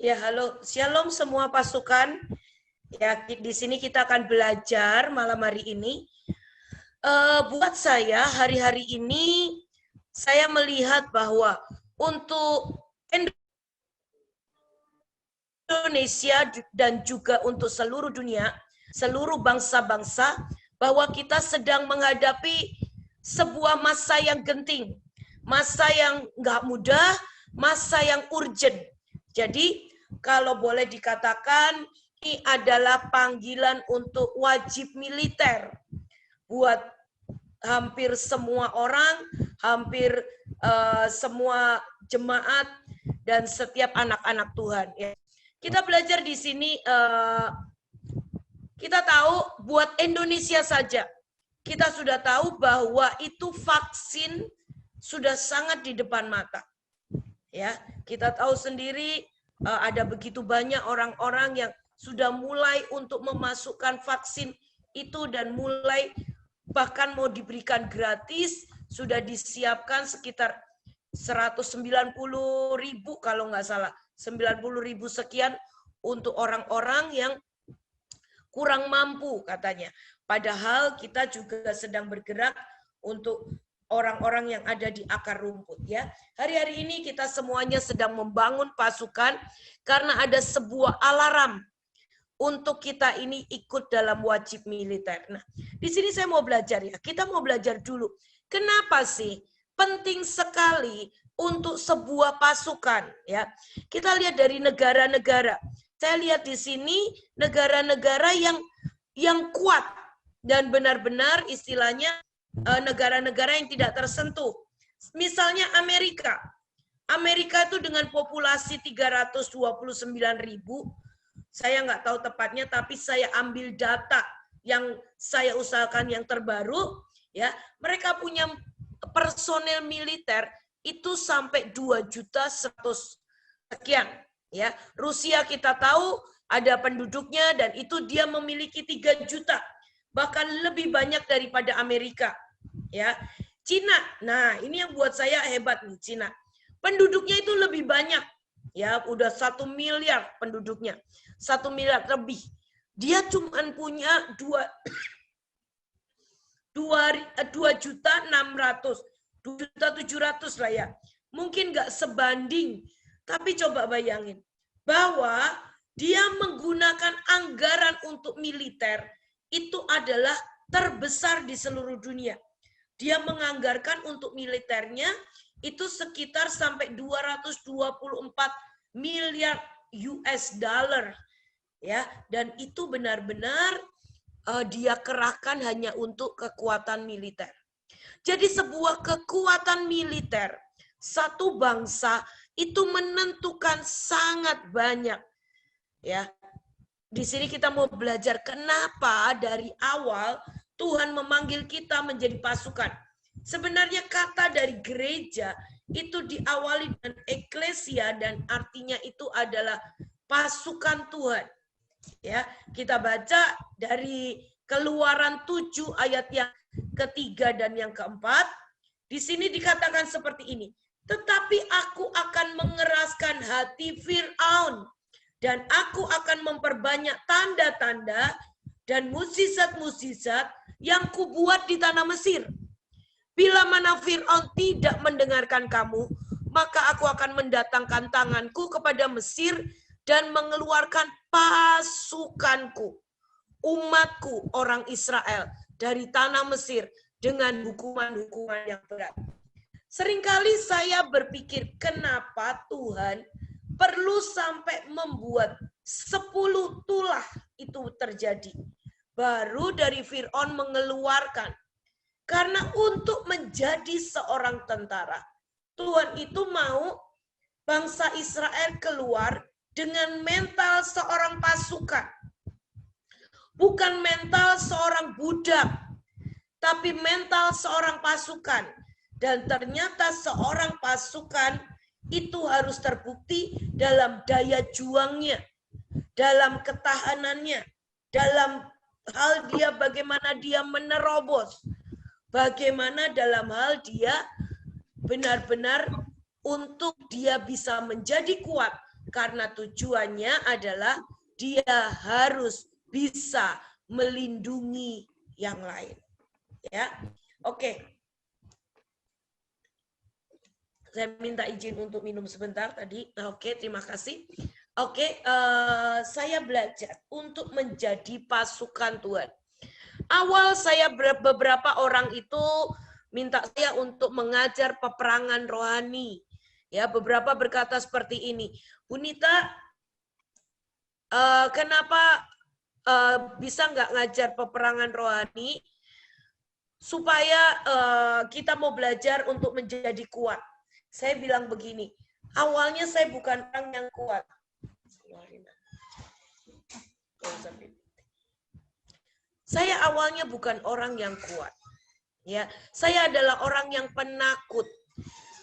Ya, halo. Shalom semua pasukan. Ya, di sini kita akan belajar malam hari ini. Buat saya, hari-hari ini saya melihat bahwa untuk Indonesia dan juga untuk seluruh dunia, seluruh bangsa-bangsa, bahwa kita sedang menghadapi sebuah masa yang genting, masa yang nggak mudah, masa yang urgent. Jadi, kalau boleh dikatakan, ini adalah panggilan untuk wajib militer buat hampir semua orang, hampir semua jemaat, dan setiap anak-anak Tuhan. Kita belajar di sini, kita tahu buat Indonesia saja, kita sudah tahu bahwa itu vaksin sudah sangat di depan mata. Ya, kita tahu sendiri ada begitu banyak orang-orang yang sudah mulai untuk memasukkan vaksin itu dan mulai bahkan mau diberikan gratis, sudah disiapkan sekitar 190.000 kalau nggak salah, 90.000 sekian untuk orang-orang yang kurang mampu katanya. Padahal kita juga sedang bergerak untuk orang-orang yang ada di akar rumput ya. Hari-hari ini kita semuanya sedang membangun pasukan karena ada sebuah alarm untuk kita ini ikut dalam wajib militer. Nah, di sini saya mau belajar ya. Kita mau belajar dulu. Kenapa sih penting sekali untuk sebuah pasukan ya? Kita lihat dari negara-negara. Saya lihat di sini negara-negara yang kuat dan benar-benar istilahnya negara-negara yang tidak tersentuh. Misalnya Amerika. Amerika itu dengan populasi 329.000, saya nggak tahu tepatnya, tapi saya ambil data yang saya usahakan yang terbaru, ya. Mereka punya personel militer itu sampai 2.100.000 sekian, ya. Rusia kita tahu ada penduduknya dan itu dia memiliki 3 juta, bahkan lebih banyak daripada Amerika, ya. Cina, nah ini yang buat saya hebat nih, Cina. Penduduknya itu lebih banyak, ya, udah 1 miliar penduduknya. 1 miliar lebih. Dia cuma punya 2.600.000, 2.700.000 lah ya. Mungkin nggak sebanding, tapi coba bayangin bahwa dia menggunakan anggaran untuk militer itu adalah terbesar di seluruh dunia. Dia menganggarkan untuk militernya itu sekitar sampai 224 miliar US dollar. Ya, dan itu benar-benar dia kerahkan hanya untuk kekuatan militer. Jadi sebuah kekuatan militer satu bangsa itu menentukan sangat banyak. Ya. Di sini kita mau belajar kenapa dari awal Tuhan memanggil kita menjadi pasukan. Sebenarnya kata dari gereja itu diawali dengan eklesia dan artinya itu adalah pasukan Tuhan. Ya, kita baca dari Keluaran 7 ayat yang ketiga dan yang keempat. Di sini dikatakan seperti ini. Tetapi aku akan mengeraskan hati Fir'aun dan aku akan memperbanyak tanda-tanda dan mukjizat-mukjizat yang kubuat di tanah Mesir. Bila mana Fir'aun tidak mendengarkan kamu, maka aku akan mendatangkan tanganku kepada Mesir dan mengeluarkan pasukanku, umatku, orang Israel, dari tanah Mesir dengan hukuman-hukuman yang berat. Seringkali saya berpikir, kenapa Tuhan perlu sampai membuat 10 tulah itu terjadi. Baru dari Fir'aun mengeluarkan. Karena untuk menjadi seorang tentara, Tuhan itu mau bangsa Israel keluar dengan mental seorang pasukan. Bukan mental seorang budak, tapi mental seorang pasukan. Dan ternyata seorang pasukan itu harus terbukti dalam daya juangnya, dalam ketahanannya, dalam hal dia bagaimana dia menerobos, bagaimana dalam hal dia benar-benar untuk dia bisa menjadi kuat karena tujuannya adalah dia harus bisa melindungi yang lain. Ya, oke. Saya minta izin untuk minum sebentar tadi. Oke, terima kasih. Oke, saya belajar untuk menjadi pasukan Tuhan. Awal saya beberapa orang itu minta saya untuk mengajar peperangan rohani. Ya, beberapa berkata seperti ini, Bu Nita, kenapa bisa nggak ngajar peperangan rohani supaya kita mau belajar untuk menjadi kuat? Saya bilang begini, awalnya saya bukan orang yang kuat. Saya awalnya bukan orang yang kuat. Ya, saya adalah orang yang penakut.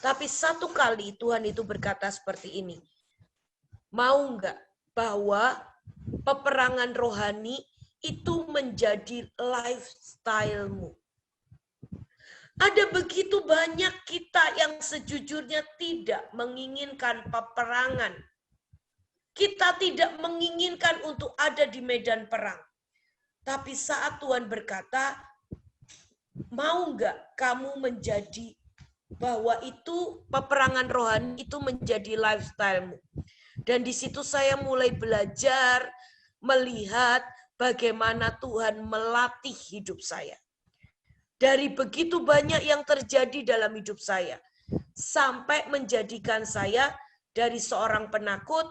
Tapi satu kali Tuhan itu berkata seperti ini. Mau nggak bahwa peperangan rohani itu menjadi lifestyle-mu? Ada begitu banyak kita yang sejujurnya tidak menginginkan peperangan. Kita tidak menginginkan untuk ada di medan perang. Tapi saat Tuhan berkata, mau nggak kamu menjadi bahwa itu peperangan rohani itu menjadi lifestyle-mu. Dan di situ saya mulai belajar melihat bagaimana Tuhan melatih hidup saya. Dari begitu banyak yang terjadi dalam hidup saya, sampai menjadikan saya dari seorang penakut,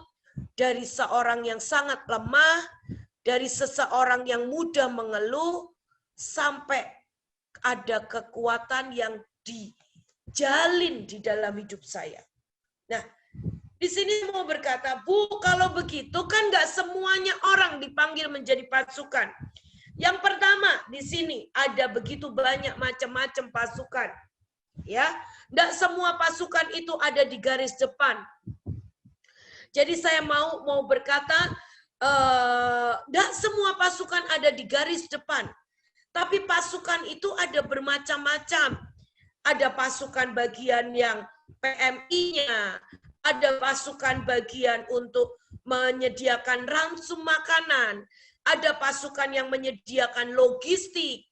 dari seorang yang sangat lemah, dari seseorang yang mudah mengeluh, sampai ada kekuatan yang dijalin di dalam hidup saya. Nah, di sini mau berkata, Bu, kalau begitu kan nggak semuanya orang dipanggil menjadi pasukan. Yang pertama, di sini ada begitu banyak macam-macam pasukan. Ya, nggak semua pasukan itu ada di garis depan. Jadi saya mau berkata, nggak semua pasukan ada di garis depan. Tapi pasukan itu ada bermacam-macam. Ada pasukan bagian yang PMI-nya, ada pasukan bagian untuk menyediakan ransum makanan, ada pasukan yang menyediakan logistik,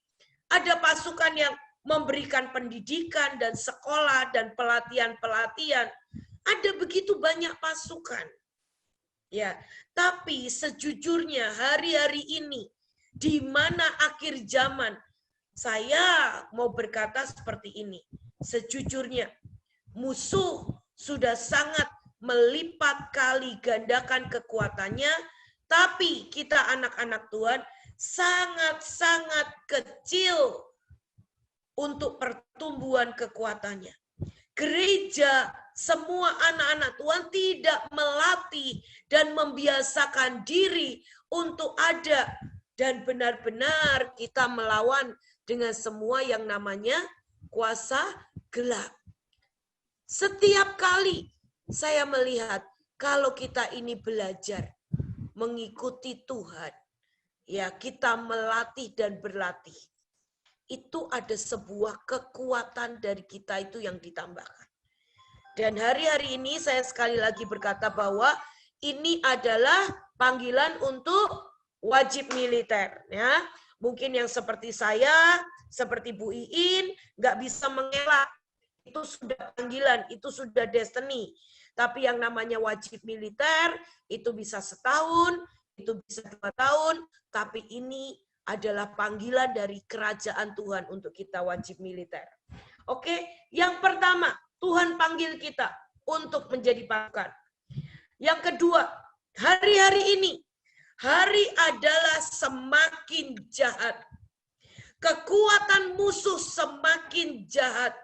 ada pasukan yang memberikan pendidikan dan sekolah dan pelatihan-pelatihan. Ada begitu banyak pasukan. Ya, tapi sejujurnya hari-hari ini di mana akhir zaman, saya mau berkata seperti ini. Sejujurnya musuh sudah sangat melipat kali gandakan kekuatannya, tapi kita anak-anak Tuhan sangat-sangat kecil untuk pertumbuhan kekuatannya. Gereja, semua anak-anak Tuhan tidak melatih dan membiasakan diri untuk ada dan benar-benar kita melawan dengan semua yang namanya kuasa gelap. Setiap kali saya melihat kalau kita ini belajar mengikuti Tuhan, ya kita melatih dan berlatih, itu ada sebuah kekuatan dari kita itu yang ditambahkan. Dan hari-hari ini saya sekali lagi berkata bahwa ini adalah panggilan untuk wajib militer. Ya, mungkin yang seperti saya, seperti Bu Iin, nggak bisa mengelak. Itu sudah panggilan, itu sudah destiny. Tapi yang namanya wajib militer, itu bisa setahun, itu bisa 2 tahun, tapi ini adalah panggilan dari kerajaan Tuhan untuk kita wajib militer. Oke, yang pertama, Tuhan panggil kita untuk menjadi pasukan. Yang kedua, hari-hari ini, hari adalah semakin jahat. Kekuatan musuh semakin jahat.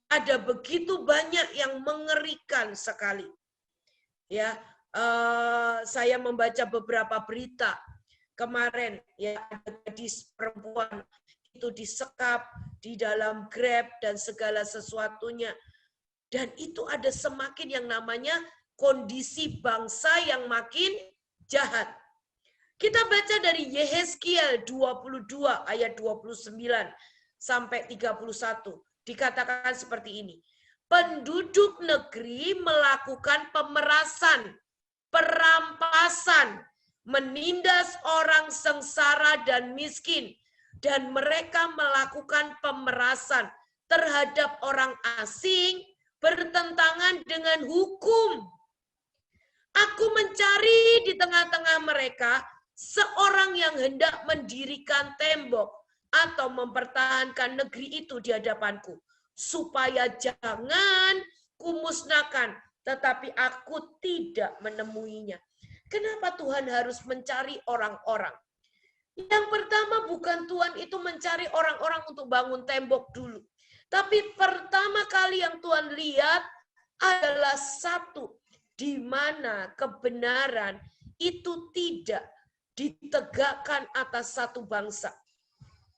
Ada begitu banyak yang mengerikan sekali. Ya, saya membaca beberapa berita kemarin, ya ada gadis perempuan itu disekap di dalam Grab dan segala sesuatunya. Dan itu ada semakin yang namanya kondisi bangsa yang makin jahat. Kita baca dari Yehezkiel 22 ayat 29 sampai 31. Dikatakan seperti ini. Penduduk negeri melakukan pemerasan perampasan, menindas orang sengsara dan miskin, dan mereka melakukan pemerasan terhadap orang asing bertentangan dengan hukum. Aku mencari di tengah-tengah mereka seorang yang hendak mendirikan tembok atau mempertahankan negeri itu di hadapanku, supaya jangan kumusnahkan, tetapi aku tidak menemuinya. Kenapa Tuhan harus mencari orang-orang? Yang pertama, bukan Tuhan itu mencari orang-orang untuk bangun tembok dulu. Tapi pertama kali yang Tuhan lihat adalah satu, di mana kebenaran itu tidak ditegakkan atas satu bangsa.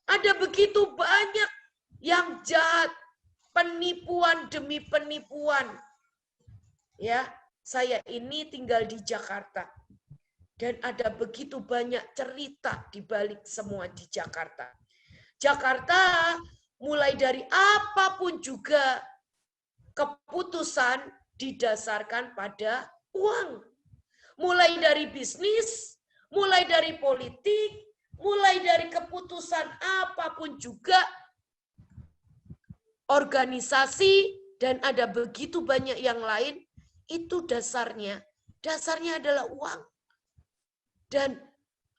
Ada begitu banyak yang jahat, penipuan demi penipuan. Ya, saya ini tinggal di Jakarta. Dan ada begitu banyak cerita di balik semua di Jakarta. Jakarta mulai dari apapun juga keputusan didasarkan pada uang. Mulai dari bisnis, mulai dari politik, mulai dari keputusan apapun juga, organisasi, dan ada begitu banyak yang lain, itu dasarnya adalah uang. Dan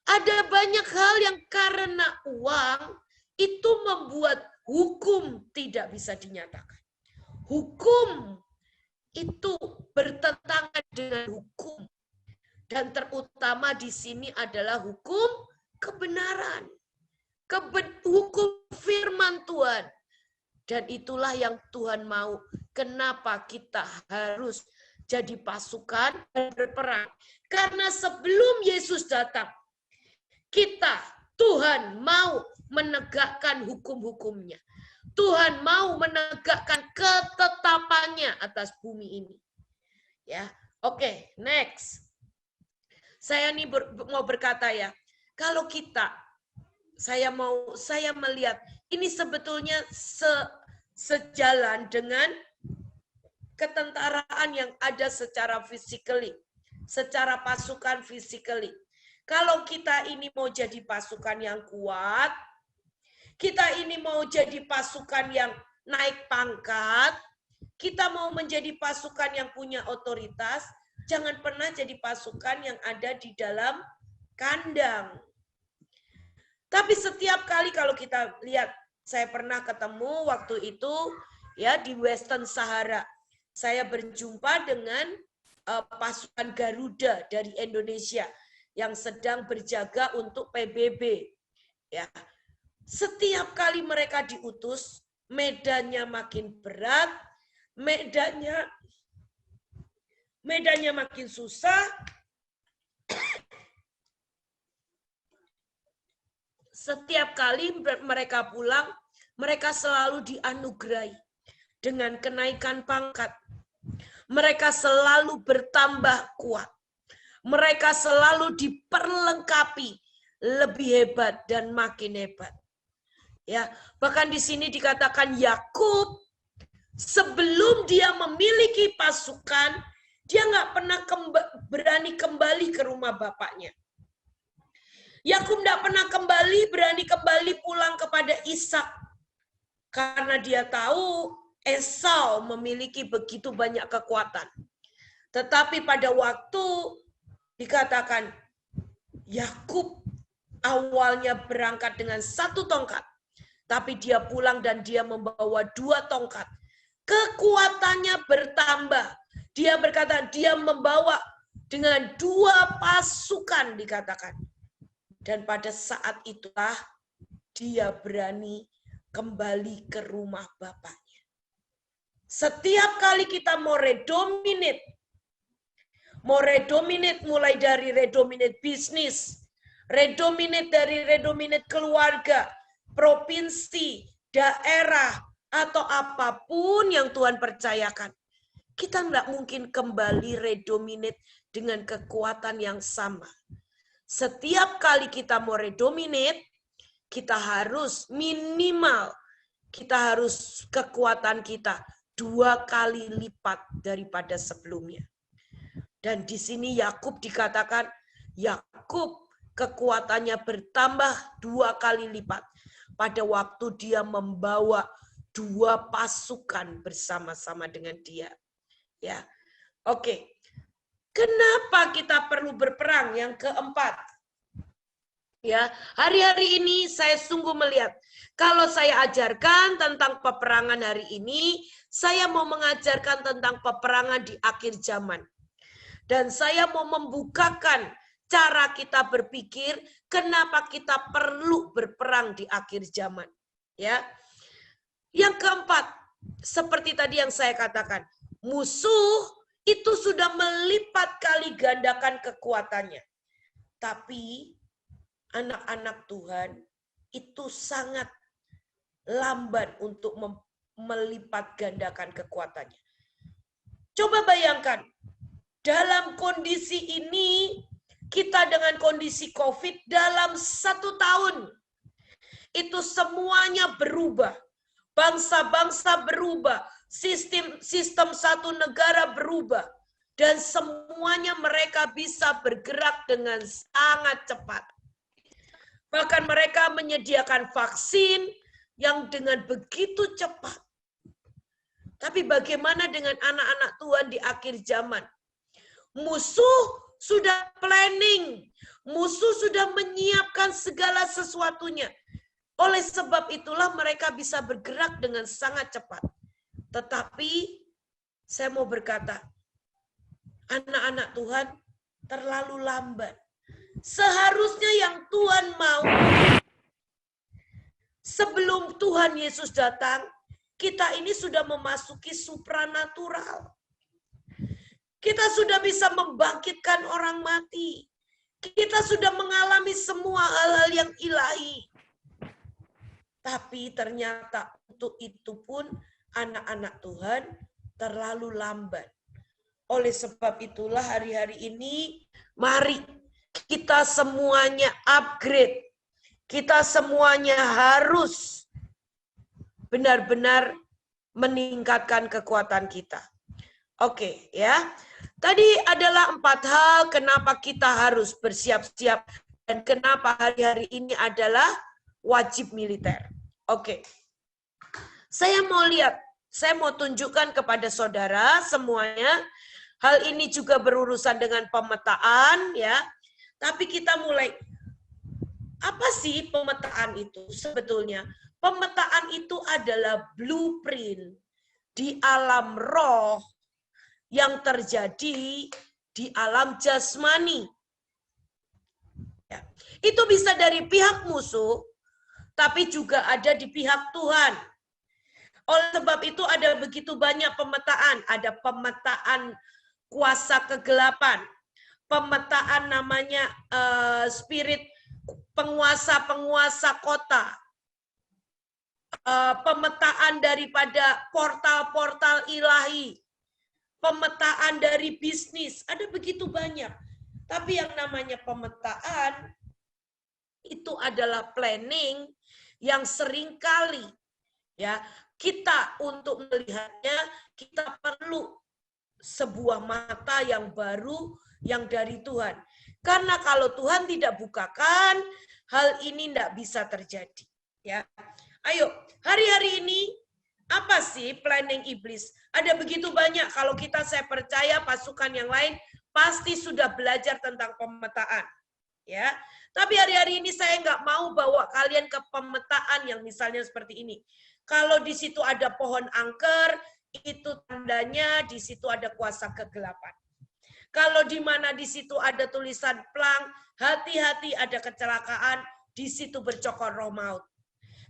ada banyak hal yang karena uang itu membuat hukum tidak bisa dinyatakan. Hukum itu bertentangan dengan hukum. Dan terutama di sini adalah hukum kebenaran. Hukum firman Tuhan. Dan itulah yang Tuhan mau. Kenapa kita harus jadi pasukan dan berperang? Karena sebelum Yesus datang, Tuhan mau menegakkan hukum-hukumnya. Tuhan mau menegakkan ketetapannya atas bumi ini. Ya, oke, next. Saya ini mau berkata ya, kalau saya melihat ini sebetulnya sejalan dengan ketentaraan yang ada secara physically, secara pasukan physically. Kalau kita ini mau jadi pasukan yang kuat, kita ini mau jadi pasukan yang naik pangkat, kita mau menjadi pasukan yang punya otoritas, jangan pernah jadi pasukan yang ada di dalam kandang. Tapi setiap kali kalau kita lihat, saya pernah ketemu waktu itu ya di Western Sahara. Saya berjumpa dengan pasukan Garuda dari Indonesia yang sedang berjaga untuk PBB. Ya. Setiap kali mereka diutus, medannya makin berat, medannya makin susah. Setiap kali mereka pulang, mereka selalu dianugerahi dengan kenaikan pangkat. Mereka selalu bertambah kuat. Mereka selalu diperlengkapi lebih hebat dan makin hebat. Ya, bahkan di sini dikatakan Yakub sebelum dia memiliki pasukan, dia nggak pernah berani kembali ke rumah bapaknya. Yakub tidak pernah berani kembali pulang kepada Ishak. Karena dia tahu Esau memiliki begitu banyak kekuatan. Tetapi pada waktu dikatakan Yakub awalnya berangkat dengan 1 tongkat. Tapi dia pulang dan dia membawa 2 tongkat. Kekuatannya bertambah. Dia berkata dia membawa dengan 2 pasukan dikatakan. Dan pada saat itulah dia berani kembali ke rumah bapaknya. Setiap kali kita mau redominate mulai dari redominate bisnis, redominate keluarga, provinsi, daerah, atau apapun yang Tuhan percayakan. Kita nggak mungkin kembali redominate dengan kekuatan yang sama. Setiap kali kita mau redominate, kita harus kekuatan kita 2 kali lipat daripada sebelumnya. Dan di sini Yakub dikatakan, Yakub kekuatannya bertambah 2 kali lipat pada waktu dia membawa 2 pasukan bersama-sama dengan dia. Ya, oke. Kenapa kita perlu berperang? Yang keempat, ya, hari-hari ini saya sungguh melihat, kalau saya ajarkan tentang peperangan hari ini, saya mau mengajarkan tentang peperangan di akhir zaman. Dan saya mau membukakan cara kita berpikir, kenapa kita perlu berperang di akhir zaman. Ya. Yang keempat, seperti tadi yang saya katakan, musuh itu sudah melipat kali gandakan kekuatannya. Tapi anak-anak Tuhan itu sangat lamban untuk melipat gandakan kekuatannya. Coba bayangkan, dalam kondisi ini, kita dengan kondisi COVID dalam 1 tahun, itu semuanya berubah. Bangsa-bangsa berubah, sistem satu negara berubah, dan semuanya mereka bisa bergerak dengan sangat cepat. Bahkan mereka menyediakan vaksin yang dengan begitu cepat. Tapi bagaimana dengan anak-anak Tuhan di akhir zaman? Musuh sudah planning, musuh sudah menyiapkan segala sesuatunya. Oleh sebab itulah mereka bisa bergerak dengan sangat cepat. Tetapi saya mau berkata, anak-anak Tuhan terlalu lambat. Seharusnya yang Tuhan mau, sebelum Tuhan Yesus datang, kita ini sudah memasuki supranatural. Kita sudah bisa membangkitkan orang mati. Kita sudah mengalami semua hal-hal yang ilahi. Tapi ternyata untuk itu pun anak-anak Tuhan terlalu lambat. Oleh sebab itulah hari-hari ini mari kita semuanya upgrade. Kita semuanya harus benar-benar meningkatkan kekuatan kita. Oke, ya. Tadi adalah 4 hal kenapa kita harus bersiap-siap dan kenapa hari-hari ini adalah wajib militer. Oke. Saya mau tunjukkan kepada saudara semuanya. Hal ini juga berurusan dengan pemetaan, ya. Tapi kita mulai, apa sih pemetaan itu sebetulnya? Pemetaan itu adalah blueprint di alam roh yang terjadi di alam jasmani. Ya. Itu bisa dari pihak musuh, tapi juga ada di pihak Tuhan. Oleh sebab itu ada begitu banyak pemetaan. Ada pemetaan kuasa kegelapan. Pemetaan namanya spirit penguasa-penguasa kota. Pemetaan daripada portal-portal ilahi. Pemetaan dari bisnis. Ada begitu banyak. Tapi yang namanya pemetaan itu adalah planning yang seringkali ya kita untuk melihatnya kita perlu sebuah mata yang baru yang dari Tuhan. Karena kalau Tuhan tidak bukakan, hal ini tidak bisa terjadi. Ya, ayo hari-hari ini apa sih planning iblis? Ada begitu banyak. Kalau saya percaya pasukan yang lain pasti sudah belajar tentang pemetaan. Ya, tapi hari-hari ini saya nggak mau bawa kalian ke pemetaan yang misalnya seperti ini. Kalau di situ ada pohon angker, itu tandanya di situ ada kuasa kegelapan. Kalau di mana di situ ada tulisan plang, hati-hati ada kecelakaan, di situ bercokol roh maut.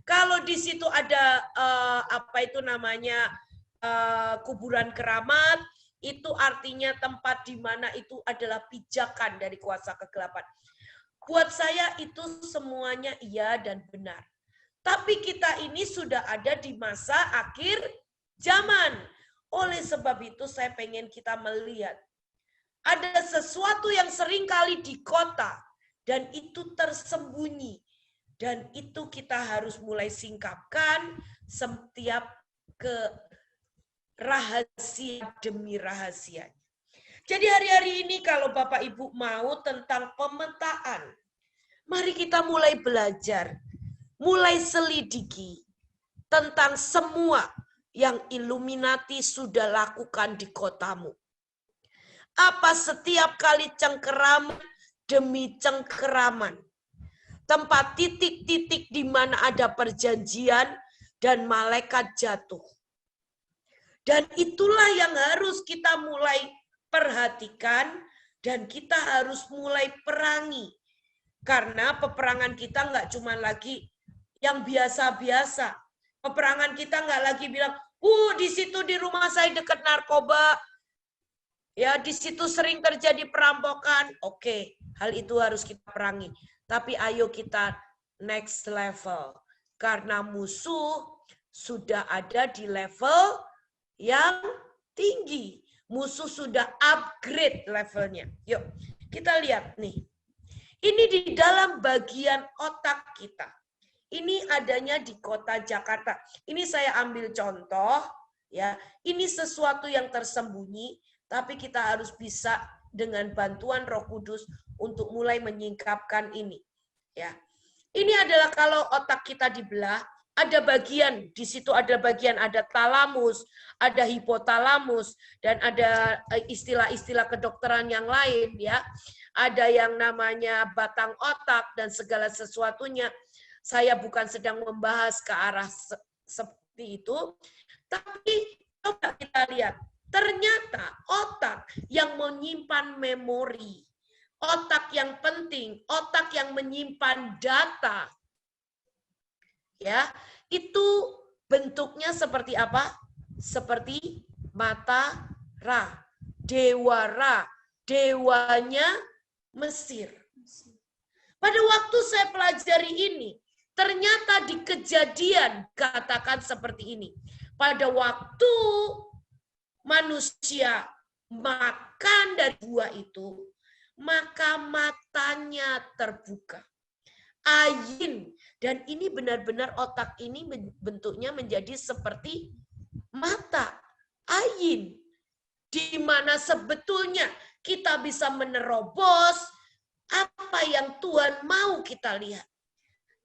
Kalau di situ ada kuburan keramat, itu artinya tempat di mana itu adalah pijakan dari kuasa kegelapan. Buat saya itu semuanya iya dan benar. Tapi kita ini sudah ada di masa akhir zaman. Oleh sebab itu saya pengen kita melihat. Ada sesuatu yang seringkali di kota dan itu tersembunyi. Dan itu kita harus mulai singkapkan setiap ke rahasia demi rahasianya. Jadi hari-hari ini kalau Bapak Ibu mau tentang pemetaan, mari kita mulai belajar, mulai selidiki tentang semua yang Illuminati sudah lakukan di kotamu. Apa setiap kali cengkeraman demi cengkeraman, tempat titik-titik di mana ada perjanjian dan malaikat jatuh. Dan itulah yang harus kita mulai perhatikan dan kita harus mulai perangi. Karena peperangan kita nggak cuma lagi yang biasa-biasa. Peperangan kita nggak lagi bilang, di situ di rumah saya dekat narkoba, ya di situ sering terjadi perampokan. Oke, hal itu harus kita perangi. Tapi ayo kita next level. Karena musuh sudah ada di level yang tinggi. Musuh sudah upgrade levelnya. Yuk, kita lihat nih. Ini di dalam bagian otak kita. Ini adanya di kota Jakarta. Ini saya ambil contoh, ya. Ini sesuatu yang tersembunyi, tapi kita harus bisa dengan bantuan Roh Kudus untuk mulai menyingkapkan ini. Ya, ini adalah kalau otak kita dibelah, ada bagian di situ ada bagian ada talamus, ada hipotalamus, dan ada istilah-istilah kedokteran yang lain, ya. Ada yang namanya batang otak dan segala sesuatunya. Saya bukan sedang membahas ke arah seperti itu, tapi coba kita lihat. Ternyata otak yang menyimpan memori, otak yang penting, otak yang menyimpan data, ya, itu bentuknya seperti apa? Seperti mata Ra, dewa Ra, dewanya Mesir. Pada waktu saya pelajari ini, ternyata di Kejadian katakan seperti ini. Pada waktu manusia makan dari buah itu, maka matanya terbuka. Ayin, dan ini benar-benar otak ini bentuknya menjadi seperti mata, ayin, di mana sebetulnya kita bisa menerobos apa yang Tuhan mau kita lihat.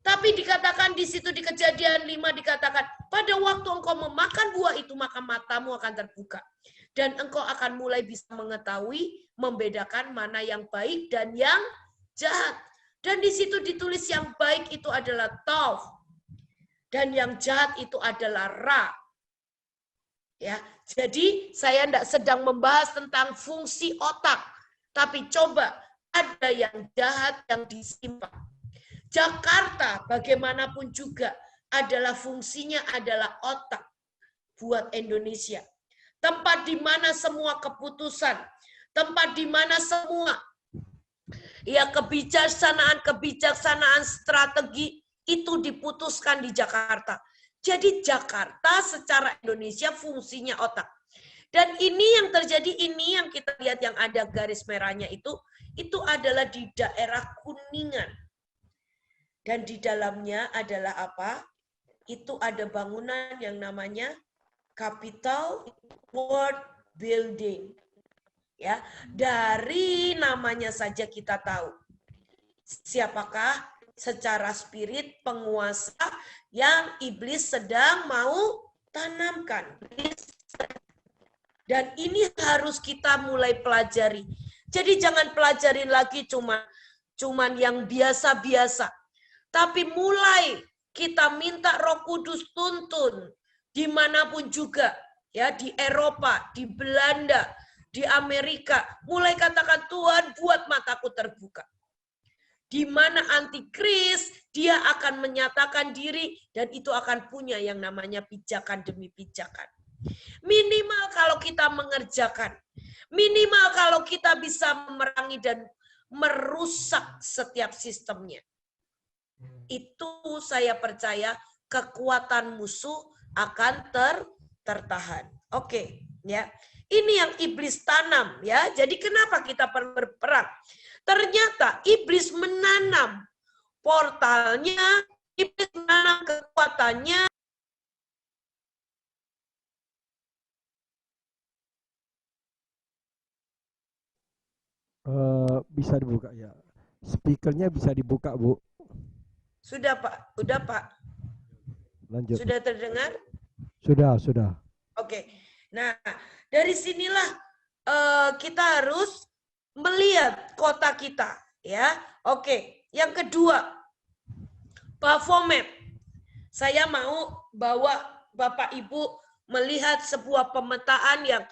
Tapi dikatakan di situ di Kejadian 5 dikatakan, pada waktu engkau memakan buah itu maka matamu akan terbuka. Dan engkau akan mulai bisa mengetahui, membedakan mana yang baik dan yang jahat. Dan di situ ditulis yang baik itu adalah Tov. Dan yang jahat itu adalah Ra. Ya, jadi saya tidak sedang membahas tentang fungsi otak. Tapi coba ada yang jahat yang disimpan. Jakarta bagaimanapun juga adalah fungsinya adalah otak buat Indonesia. Tempat di mana semua keputusan, tempat di mana semua ya kebijaksanaan strategi itu diputuskan di Jakarta. Jadi Jakarta secara Indonesia fungsinya otak. Dan ini yang terjadi, ini yang kita lihat yang ada garis merahnya itu adalah di daerah Kuningan. Dan di dalamnya adalah apa? Itu ada bangunan yang namanya Capitol World Building. Ya, dari namanya saja kita tahu siapakah secara spirit penguasa yang iblis sedang mau tanamkan. Dan ini harus kita mulai pelajari. Jadi jangan pelajarin lagi cuman yang biasa-biasa. Tapi mulai kita minta Roh Kudus tuntun dimanapun juga, ya, di Eropa, di Belanda, di Amerika, mulai katakan Tuhan buat mataku terbuka. Di mana antikris dia akan menyatakan diri dan itu akan punya yang namanya pijakan demi pijakan. Minimal kalau kita mengerjakan, minimal kalau kita bisa memerangi dan merusak setiap sistemnya. Itu saya percaya kekuatan musuh akan tertahan. Oke, ya. Ini yang iblis tanam, ya. Jadi kenapa kita perlu berperang? Ternyata iblis menanam portalnya, iblis menanam kekuatannya Bisa dibuka ya. Speakernya bisa dibuka, Bu. Sudah, Pak. Udah, Pak. Lanjut. Sudah terdengar? Sudah, sudah. Oke. Nah, dari sinilah kita harus melihat kota kita, ya. Oke. Yang kedua, Baphomet. Saya mau bawa Bapak Ibu melihat sebuah pemetaan yang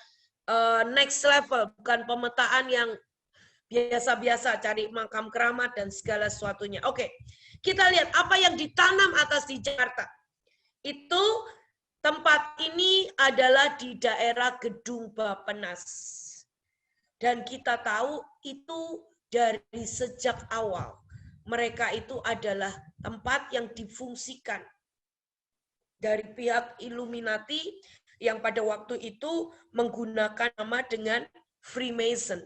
next level, bukan pemetaan yang biasa-biasa cari makam keramat dan segala sesuatunya. Oke, kita lihat apa yang ditanam atas di Jakarta. Itu tempat ini adalah di daerah Gedung Bappenas. Dan kita tahu itu dari sejak awal. Mereka itu adalah tempat yang difungsikan dari pihak Illuminati yang pada waktu itu menggunakan nama dengan Freemason.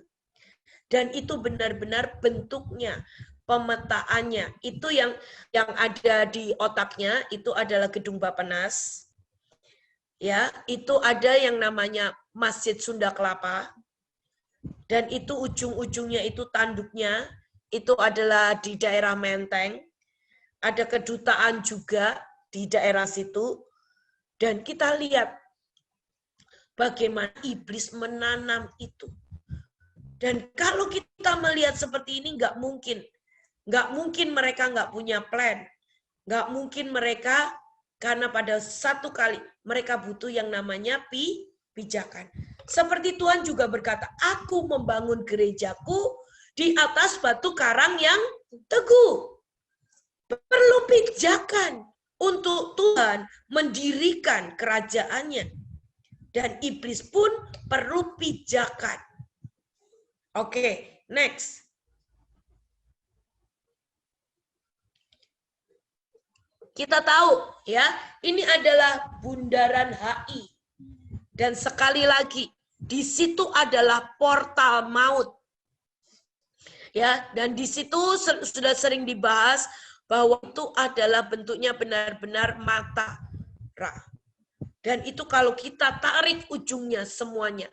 Dan itu benar-benar bentuknya, pemetaannya. Itu yang ada di otaknya, itu adalah Gedung Bappenas. Ya, itu ada yang namanya Masjid Sunda Kelapa. Dan itu ujung-ujungnya itu tanduknya, itu adalah di daerah Menteng. Ada kedutaan juga di daerah situ. Dan kita lihat bagaimana iblis menanam itu. Dan kalau kita melihat seperti ini, nggak mungkin mereka nggak punya plan, nggak mungkin mereka, karena pada satu kali mereka butuh yang namanya pijakan. Seperti Tuhan juga berkata, aku membangun gerejaku di atas batu karang yang teguh. Perlu pijakan untuk Tuhan mendirikan kerajaannya. Dan iblis pun perlu pijakan. Oke, next. Kita tahu ya, ini adalah bundaran HI. Dan sekali lagi, di situ adalah portal maut. Ya, dan di situ sudah sering dibahas bahwa itu adalah bentuknya benar-benar mata Ra. Dan itu kalau kita tarik ujungnya semuanya,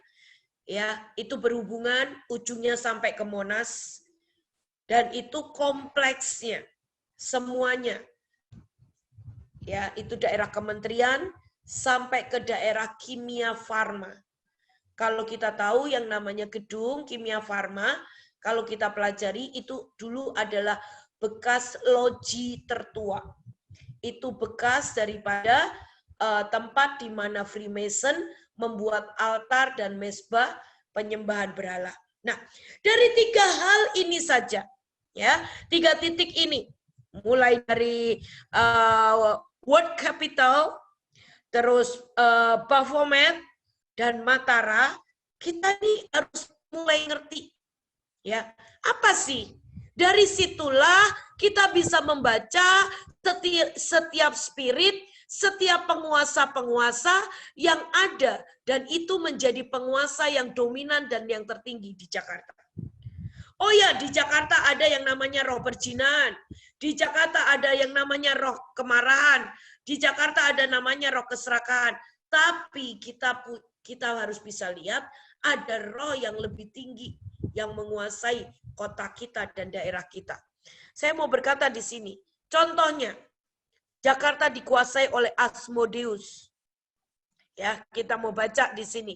ya, itu berhubungan ujungnya sampai ke Monas, dan itu kompleksnya semuanya, ya, itu daerah kementerian sampai ke daerah Kimia Farma. Kalau kita tahu yang namanya gedung Kimia Farma, kalau kita pelajari itu dulu adalah bekas loji tertua. Itu bekas daripada tempat di mana Freemason membuat altar dan mezbah penyembahan berhala. Nah, dari 3 hal ini saja, ya, 3 titik ini, mulai dari World Capital, terus Baphomet dan Matara, kita nih harus mulai ngerti, ya, apa sih? Dari situlah kita bisa membaca setiap spirit, setiap penguasa-penguasa yang ada, dan itu menjadi penguasa yang dominan dan yang tertinggi di Jakarta. Oh ya, di Jakarta ada yang namanya roh perjinan, di Jakarta ada yang namanya roh kemarahan, di Jakarta ada namanya roh keserakahan. Tapi kita harus bisa lihat ada roh yang lebih tinggi yang menguasai kota kita dan daerah kita. Saya mau berkata di sini, contohnya Jakarta dikuasai oleh Asmodeus. Ya, kita mau baca di sini.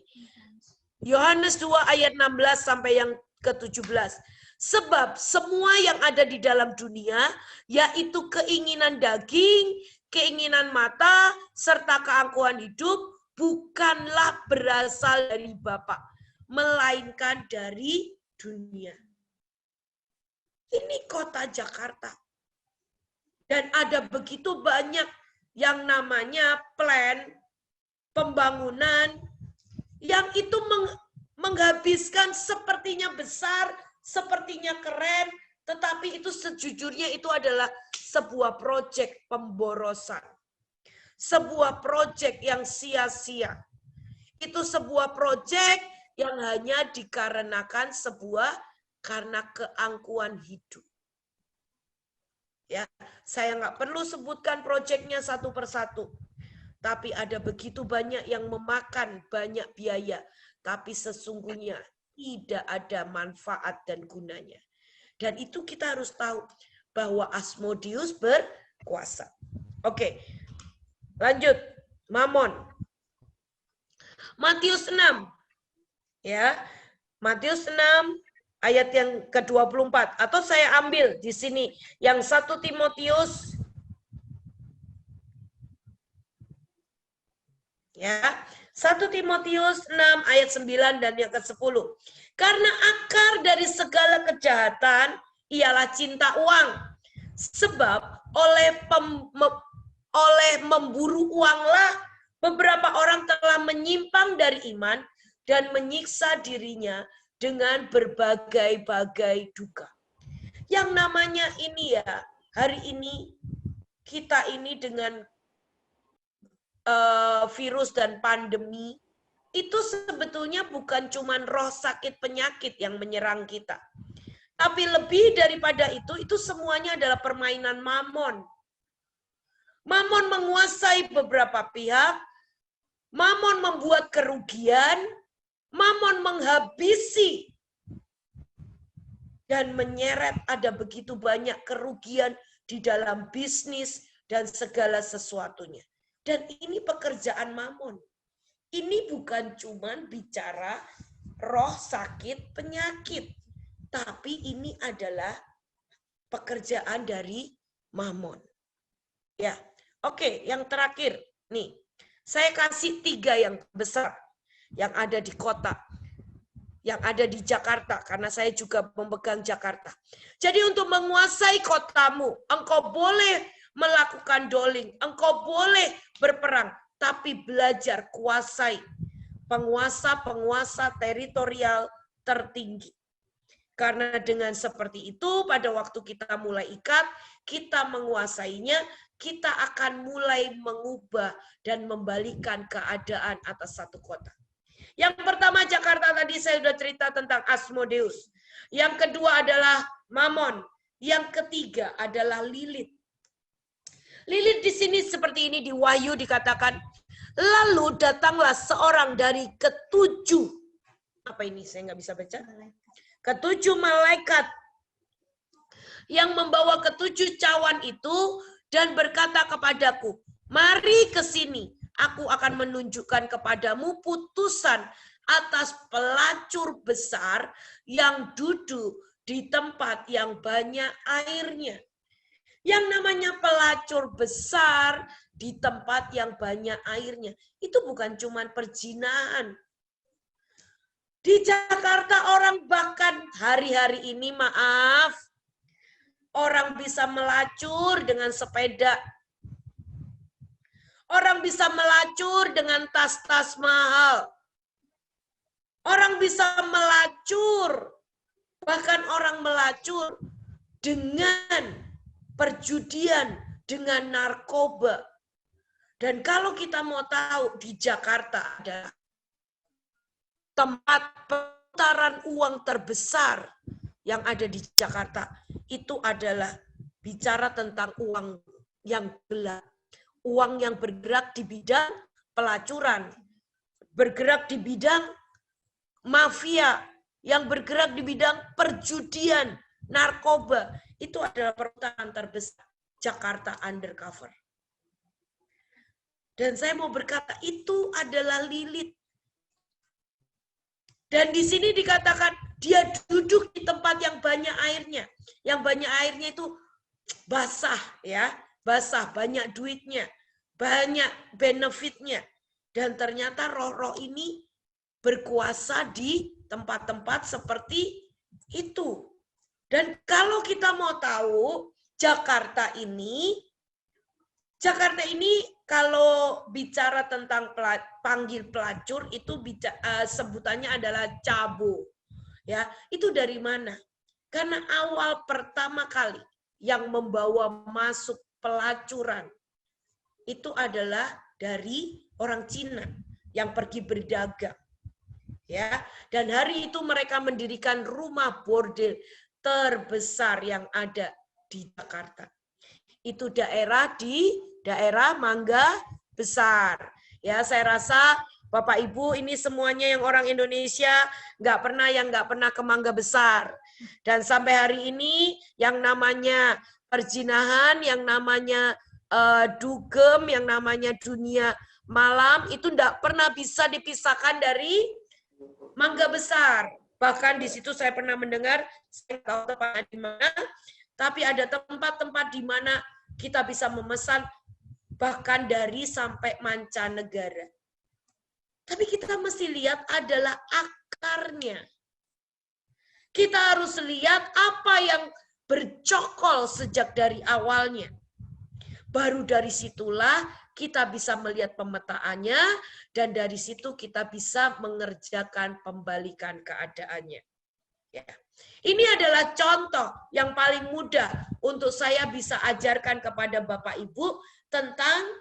Yohanes 2 ayat 16 sampai yang ke-17. Sebab semua yang ada di dalam dunia, yaitu keinginan daging, keinginan mata, serta keangkuhan hidup, bukanlah berasal dari Bapa, melainkan dari dunia. Ini kota Jakarta. Dan ada begitu banyak yang namanya plan, pembangunan, yang itu menghabiskan sepertinya besar, sepertinya keren, tetapi itu sejujurnya itu adalah sebuah proyek pemborosan. Sebuah proyek yang sia-sia. Itu sebuah proyek yang hanya dikarenakan karena keangkuhan hidup. Ya, saya nggak perlu sebutkan proyeknya satu persatu. Tapi ada begitu banyak yang memakan banyak biaya. Tapi sesungguhnya tidak ada manfaat dan gunanya. Dan itu kita harus tahu bahwa Asmodeus berkuasa. Oke, lanjut. Mamon. Matius 6. Ya, Matius 6 ayat yang ke-24. Atau saya ambil di sini yang 1 Timotius. Ya, 1 Timotius 6 ayat 9 dan yang ke-10. Karena akar dari segala kejahatan ialah cinta uang. Sebab oleh memburu uanglah beberapa orang telah menyimpang dari iman dan menyiksa dirinya dengan berbagai-bagai duka. Yang namanya ini ya, hari ini kita ini dengan virus dan pandemi, itu sebetulnya bukan cuma roh sakit penyakit yang menyerang kita. Tapi lebih daripada itu semuanya adalah permainan mamon. Mamon menguasai beberapa pihak, mamon membuat kerugian, mamon menghabisi dan menyeret ada begitu banyak kerugian di dalam bisnis dan segala sesuatunya. Dan ini pekerjaan mamon. Ini bukan cuman bicara roh sakit penyakit, tapi ini adalah pekerjaan dari mamon. Ya, oke, yang terakhir nih, saya kasih 3 yang besar yang ada di kota, yang ada di Jakarta, karena saya juga memegang Jakarta. Jadi untuk menguasai kotamu, engkau boleh melakukan doling, engkau boleh berperang, tapi belajar kuasai penguasa-penguasa teritorial tertinggi. Karena dengan seperti itu, pada waktu kita mulai ikat, kita menguasainya, kita akan mulai mengubah dan membalikan keadaan atas satu kota. Yang pertama Jakarta, tadi saya sudah cerita tentang Asmodeus. Yang kedua adalah Mamon. Yang ketiga adalah Lilith. Lilith di sini seperti ini di Wahyu dikatakan, lalu datanglah seorang dari ke-7. Apa ini? Saya nggak bisa baca. Ke-7 malaikat yang membawa ke-7 cawan itu dan berkata kepadaku, mari ke sini, aku akan menunjukkan kepadamu putusan atas pelacur besar yang duduk di tempat yang banyak airnya. Yang namanya pelacur besar di tempat yang banyak airnya, itu bukan cuma perzinahan. Di Jakarta orang bahkan hari-hari ini, maaf, orang bisa melacur dengan sepeda. Orang bisa melacur dengan tas-tas mahal. Orang bisa melacur, bahkan orang melacur dengan perjudian, dengan narkoba. Dan kalau kita mau tahu, di Jakarta ada tempat pemutaran uang terbesar yang ada di Jakarta. Itu adalah bicara tentang uang yang gelap. Uang yang bergerak di bidang pelacuran, bergerak di bidang mafia, yang bergerak di bidang perjudian, narkoba. Itu adalah perputaran terbesar Jakarta undercover. Dan saya mau berkata, itu adalah Lilith. Dan di sini dikatakan, dia duduk di tempat yang banyak airnya. Yang banyak airnya itu basah, ya, basah, banyak duitnya, banyak benefitnya. Dan ternyata roh-roh ini berkuasa di tempat-tempat seperti itu. Dan kalau kita mau tahu, Jakarta ini kalau bicara tentang panggil pelacur, itu sebutannya adalah cabo. Ya, itu dari mana? Karena awal pertama kali yang membawa masuk pelacuran itu adalah dari orang Cina yang pergi berdagang. Ya, dan hari itu mereka mendirikan rumah bordel terbesar yang ada di Jakarta. Itu daerah Mangga Besar. Ya, saya rasa Bapak Ibu, ini semuanya yang orang Indonesia yang nggak pernah ke Mangga Besar. Dan sampai hari ini yang namanya perzinahan, yang namanya dugem, yang namanya dunia malam itu nggak pernah bisa dipisahkan dari Mangga Besar. Bahkan di situ saya pernah mendengar, saya tahu tepatnya di mana, tapi ada tempat-tempat di mana kita bisa memesan bahkan dari sampai mancanegara. Tapi kita mesti lihat adalah akarnya. Kita harus lihat apa yang bercokol sejak dari awalnya. Baru dari situlah kita bisa melihat pemetaannya, dan dari situ kita bisa mengerjakan pembalikan keadaannya. Ya. Ini adalah contoh yang paling mudah untuk saya bisa ajarkan kepada Bapak Ibu tentang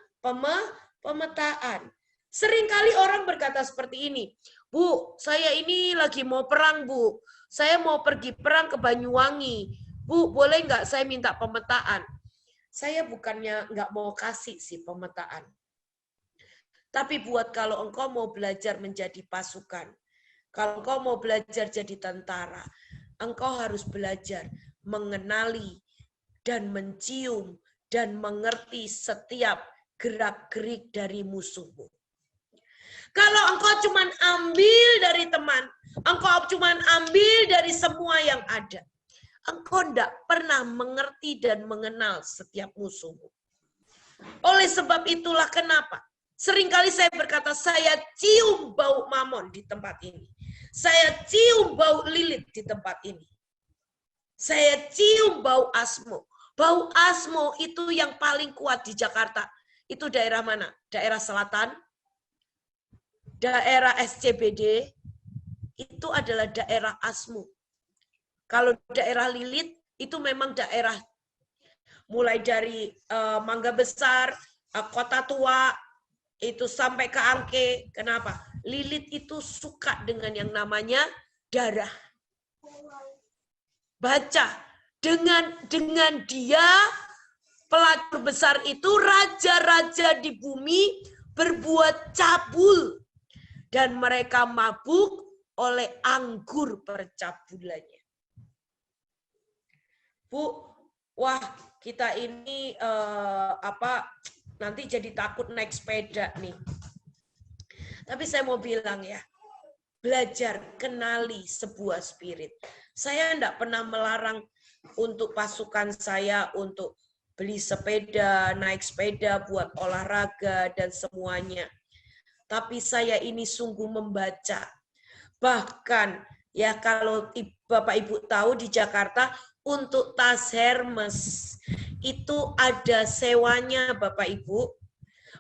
pemetaan. Seringkali orang berkata seperti ini, Bu, saya ini lagi mau perang, Bu. Saya mau pergi perang ke Banyuwangi. Bu, boleh nggak saya minta pemetaan? Saya bukannya nggak mau kasih sih pemetaan. Tapi buat kalau engkau mau belajar menjadi pasukan, kalau engkau mau belajar jadi tentara, engkau harus belajar mengenali dan mencium dan mengerti setiap gerak-gerik dari musuhmu. Kalau engkau cuma ambil dari teman, engkau cuma ambil dari semua yang ada, engkau tidak pernah mengerti dan mengenal setiap musuhmu. Oleh sebab itulah kenapa seringkali saya berkata, saya cium bau Mamon di tempat ini. Saya cium bau Lilit di tempat ini. Saya cium bau Asmo. Bau Asmo itu yang paling kuat di Jakarta. Itu daerah mana? Daerah selatan, daerah SCBD, itu adalah daerah Asmo. Kalau daerah Lilit, itu memang daerah mulai dari Mangga Besar, Kota Tua, itu sampai ke Angke. Kenapa? Lilit itu suka dengan yang namanya darah. Baca, dengan dia, pelacur besar itu, raja-raja di bumi berbuat cabul. Dan mereka mabuk oleh anggur percabulannya. Bu, wah kita ini nanti jadi takut naik sepeda nih. Tapi saya mau bilang ya, belajar kenali sebuah spirit. Saya tidak pernah melarang untuk pasukan saya untuk beli sepeda, naik sepeda buat olahraga dan semuanya. Tapi saya ini sungguh membaca. Bahkan ya kalau Bapak Ibu tahu di Jakarta untuk tas Hermes itu ada sewanya Bapak Ibu.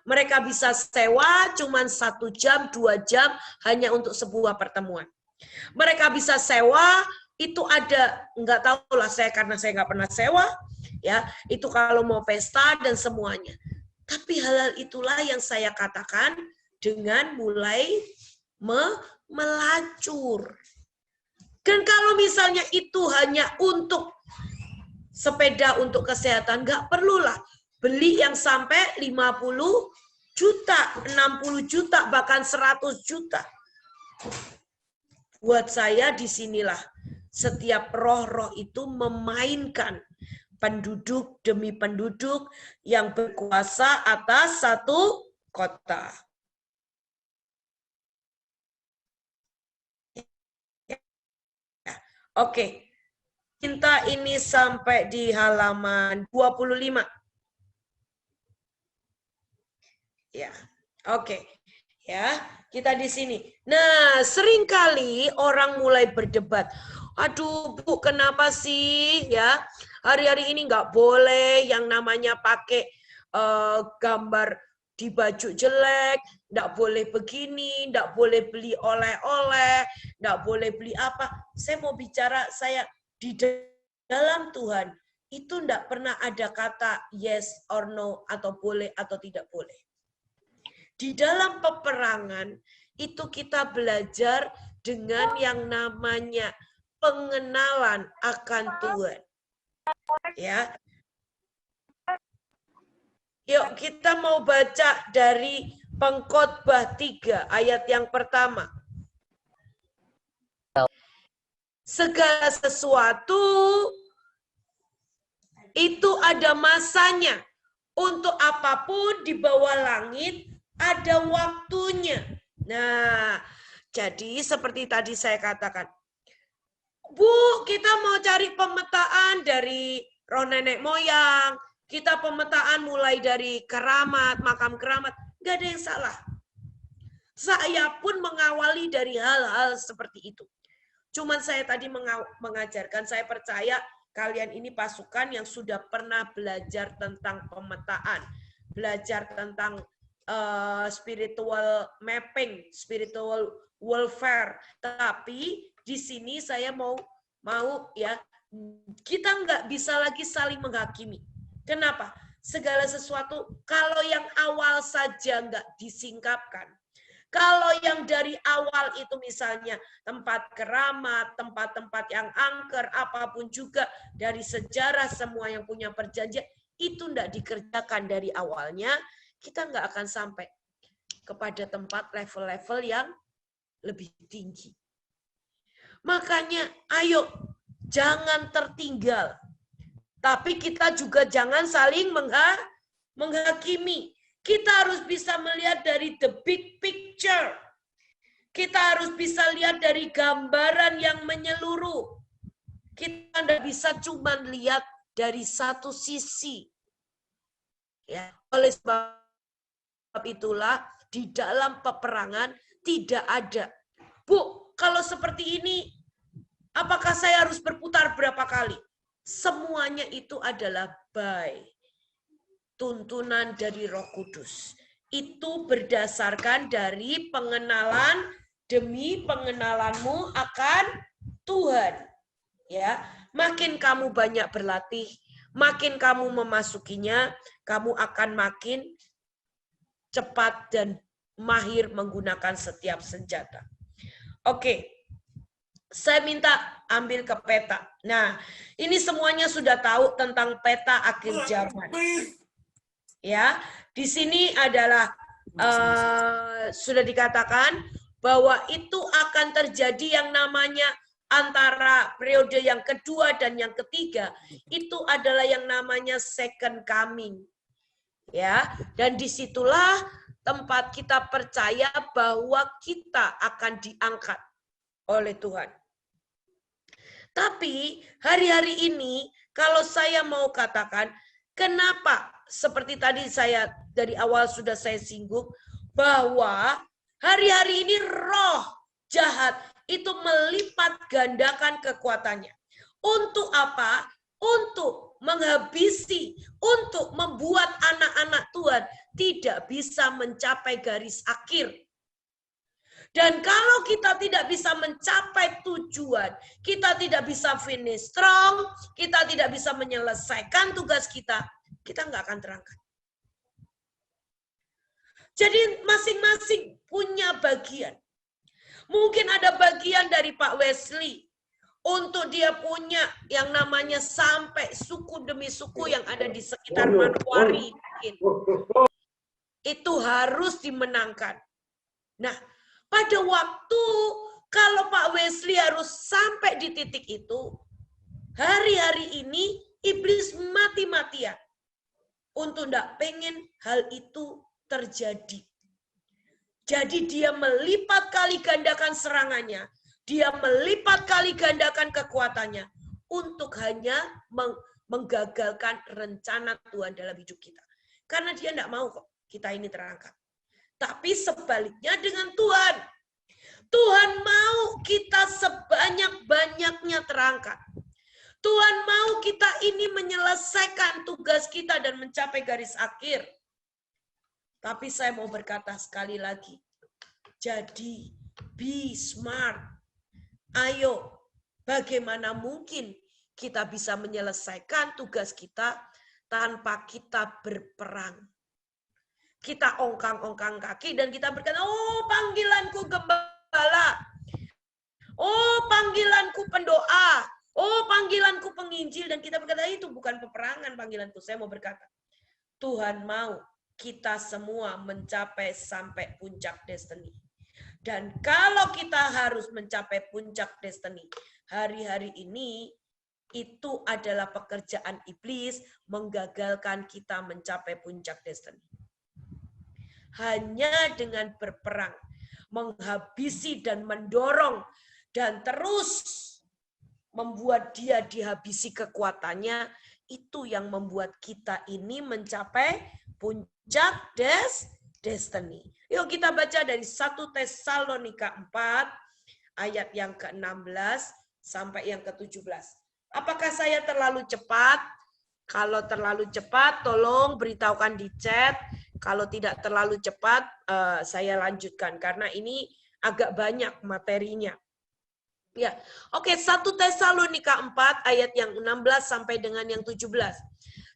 Mereka bisa sewa cuma 1 jam, 2 jam hanya untuk sebuah pertemuan. Mereka bisa sewa itu ada, nggak tahu lah saya karena saya nggak pernah sewa, ya itu kalau mau pesta dan semuanya. Tapi hal-hal itulah yang saya katakan dengan mulai melacur. Dan kalau misalnya itu hanya untuk sepeda untuk kesehatan, nggak perlulah beli yang sampai 50 juta, 60 juta, bahkan 100 juta. Buat saya disinilah setiap roh-roh itu memainkan penduduk demi penduduk yang berkuasa atas satu kota. Oke, cinta ini sampai di halaman 25. Ya, oke. Ya, kita di sini. Nah, seringkali orang mulai berdebat. Aduh, Bu, kenapa sih ya hari-hari ini nggak boleh yang namanya pakai gambar di baju jelek, nggak boleh begini, nggak boleh beli oleh-oleh, nggak boleh beli apa. Saya mau bicara, saya di dalam Tuhan itu nggak pernah ada kata yes or no atau boleh atau tidak boleh. Di dalam peperangan itu kita belajar dengan yang namanya pengenalan akan Tuhan. Ya. Yuk kita mau baca dari Pengkhotbah 3 ayat yang pertama. Segala sesuatu itu ada masanya. Untuk apapun di bawah langit ada waktunya. Nah, jadi seperti tadi saya katakan, Bu, kita mau cari pemetaan dari roh nenek moyang, kita pemetaan mulai dari keramat, makam keramat, nggak ada yang salah. Saya pun mengawali dari hal-hal seperti itu. Cuman saya tadi mengajarkan, saya percaya kalian ini pasukan yang sudah pernah belajar tentang pemetaan, belajar tentang spiritual mapping, spiritual warfare. Tapi di sini saya mau ya, kita nggak bisa lagi saling menghakimi. Kenapa? Segala sesuatu kalau yang awal saja nggak disingkapkan, kalau yang dari awal itu misalnya tempat keramat, tempat-tempat yang angker, apapun juga dari sejarah semua yang punya perjanjian, itu tidak dikerjakan dari awalnya, kita nggak akan sampai kepada tempat level-level yang lebih tinggi. Makanya ayo jangan tertinggal. Tapi kita juga jangan saling menghakimi. Kita harus bisa melihat dari the big picture. Kita harus bisa lihat dari gambaran yang menyeluruh. Kita tidak bisa cuma lihat dari satu sisi. Ya, oleh sebab itulah di dalam peperangan tidak ada. Bu, kalau seperti ini, apakah saya harus berputar berapa kali? Semuanya itu adalah by tuntunan dari Roh Kudus. Itu berdasarkan dari pengenalan demi pengenalanmu akan Tuhan. Ya, makin kamu banyak berlatih, makin kamu memasukinya, kamu akan makin cepat dan mahir menggunakan setiap senjata. Oke. Saya minta ambil ke peta. Nah, ini semuanya sudah tahu tentang peta akhir zaman. Ya, di sini adalah sudah dikatakan bahwa itu akan terjadi yang namanya antara periode yang kedua dan yang ketiga, itu adalah yang namanya second coming. Ya, dan disitulah tempat kita percaya bahwa kita akan diangkat oleh Tuhan. Tapi hari-hari ini kalau saya mau katakan, kenapa seperti tadi saya dari awal sudah saya singgung bahwa hari-hari ini roh jahat itu melipat gandakan kekuatannya. Untuk apa? Untuk menghabisi, untuk membuat anak-anak Tuhan tidak bisa mencapai garis akhir. Dan kalau kita tidak bisa mencapai tujuan, kita tidak bisa finish strong, kita tidak bisa menyelesaikan tugas kita nggak akan terangkat. Jadi masing-masing punya bagian. Mungkin ada bagian dari Pak Wesley untuk dia punya yang namanya sampai suku demi suku yang ada di sekitar Manokwari. Itu harus dimenangkan. Nah, pada waktu kalau Pak Wesley harus sampai di titik itu, hari-hari ini iblis mati-matian untuk tidak pengen hal itu terjadi. Jadi dia melipat kali gandakan serangannya, dia melipat kali gandakan kekuatannya untuk hanya menggagalkan rencana Tuhan dalam hidup kita. Karena dia tidak mau kok kita ini terangkat. Tapi sebaliknya dengan Tuhan. Tuhan mau kita sebanyak-banyaknya terangkat. Tuhan mau kita ini menyelesaikan tugas kita dan mencapai garis akhir. Tapi saya mau berkata sekali lagi. Jadi, be smart. Ayo, bagaimana mungkin kita bisa menyelesaikan tugas kita tanpa kita berperang? Kita ongkang-ongkang kaki dan kita berkata, oh panggilanku gembala, oh panggilanku pendoa, oh panggilanku penginjil. Dan kita berkata, itu bukan peperangan panggilanku. Saya mau berkata, Tuhan mau kita semua mencapai sampai puncak destiny. Dan kalau kita harus mencapai puncak destiny hari-hari ini, itu adalah pekerjaan iblis menggagalkan kita mencapai puncak destiny. Hanya dengan berperang, menghabisi dan mendorong, dan terus membuat dia dihabisi kekuatannya, itu yang membuat kita ini mencapai puncak destiny. Yuk kita baca dari 1 Tesalonika 4 ayat yang ke-16 sampai yang ke-17. Apakah saya terlalu cepat? Kalau terlalu cepat tolong beritahukan di chat. Kalau tidak terlalu cepat saya lanjutkan karena ini agak banyak materinya. Ya, oke, 1 Tesalonika 4 ayat yang 16 sampai dengan yang 17.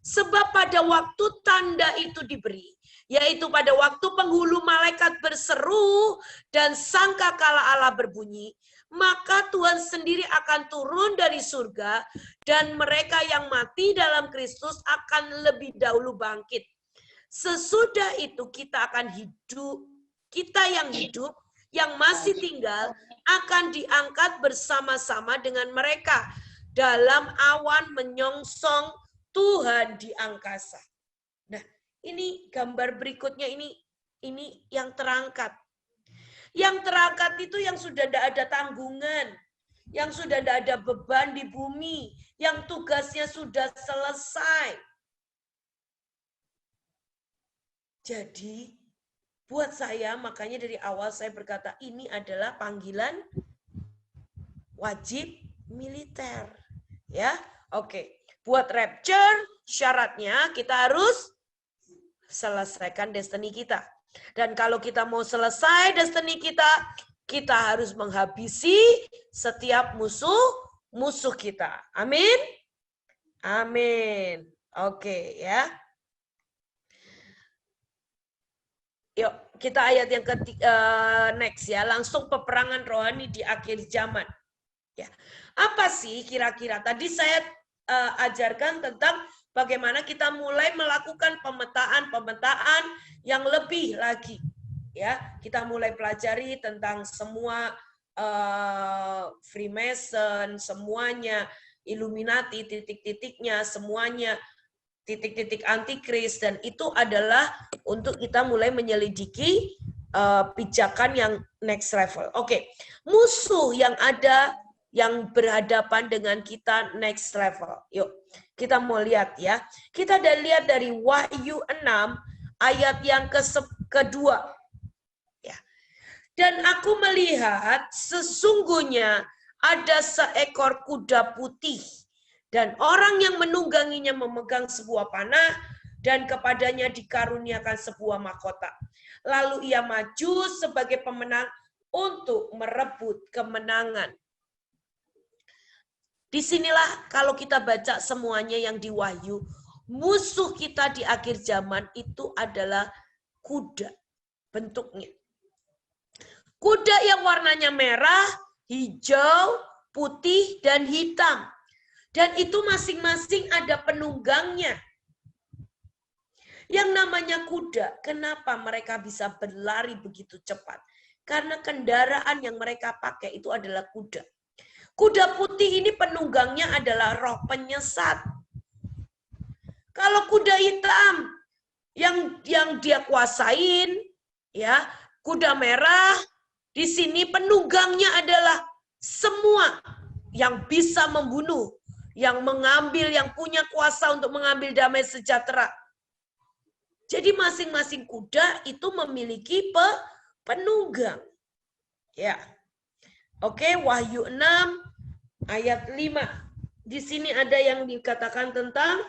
Sebab pada waktu tanda itu diberi, yaitu pada waktu penghulu malaikat berseru dan sangkakala Allah berbunyi, maka Tuhan sendiri akan turun dari surga dan mereka yang mati dalam Kristus akan lebih dahulu bangkit. Sesudah itu kita akan hidup, kita yang hidup, yang masih tinggal akan diangkat bersama-sama dengan mereka dalam awan menyongsong Tuhan di angkasa. Nah, ini gambar berikutnya ini yang terangkat. Yang terangkat itu yang sudah tidak ada tanggungan, yang sudah tidak ada beban di bumi, yang tugasnya sudah selesai. Jadi, buat saya, makanya dari awal saya berkata, ini adalah panggilan wajib militer. Ya, oke. Buat rapture, syaratnya kita harus selesaikan destiny kita. Dan kalau kita mau selesai destiny kita, kita harus menghabisi setiap musuh kita. Amin? Amin. Oke, ya. Yuk, kita ayat yang next ya, langsung peperangan rohani di akhir zaman. Ya. Apa sih kira-kira? Tadi saya ajarkan tentang bagaimana kita mulai melakukan pemetaan yang lebih lagi. Ya, kita mulai pelajari tentang semua Freemason, semuanya Illuminati, titik-titiknya, semuanya titik-titik antikris, dan itu adalah untuk kita mulai menyelidiki pijakan yang next level. Oke, musuh yang ada yang berhadapan dengan kita next level. Yuk, kita mau lihat ya. Kita udah lihat dari Wahyu 6 ayat yang kedua. Ya. Dan aku melihat sesungguhnya ada seekor kuda putih. Dan orang yang menungganginya memegang sebuah panah dan kepadanya dikaruniakan sebuah mahkota. Lalu ia maju sebagai pemenang untuk merebut kemenangan. Disinilah kalau kita baca semuanya yang di Wahyu, musuh kita di akhir zaman itu adalah kuda bentuknya. Kuda yang warnanya merah, hijau, putih, dan hitam. Dan itu masing-masing ada penunggangnya. Yang namanya kuda, kenapa mereka bisa berlari begitu cepat? Karena kendaraan yang mereka pakai itu adalah kuda. Kuda putih ini penunggangnya adalah roh penyesat. Kalau kuda hitam yang dia kuasain, ya, kuda merah, di sini penunggangnya adalah semua yang bisa membunuh, yang mengambil, yang punya kuasa untuk mengambil damai sejahtera. Jadi masing-masing kuda itu memiliki penunggang. Ya. Oke, Wahyu 6 ayat 5. Di sini ada yang dikatakan tentang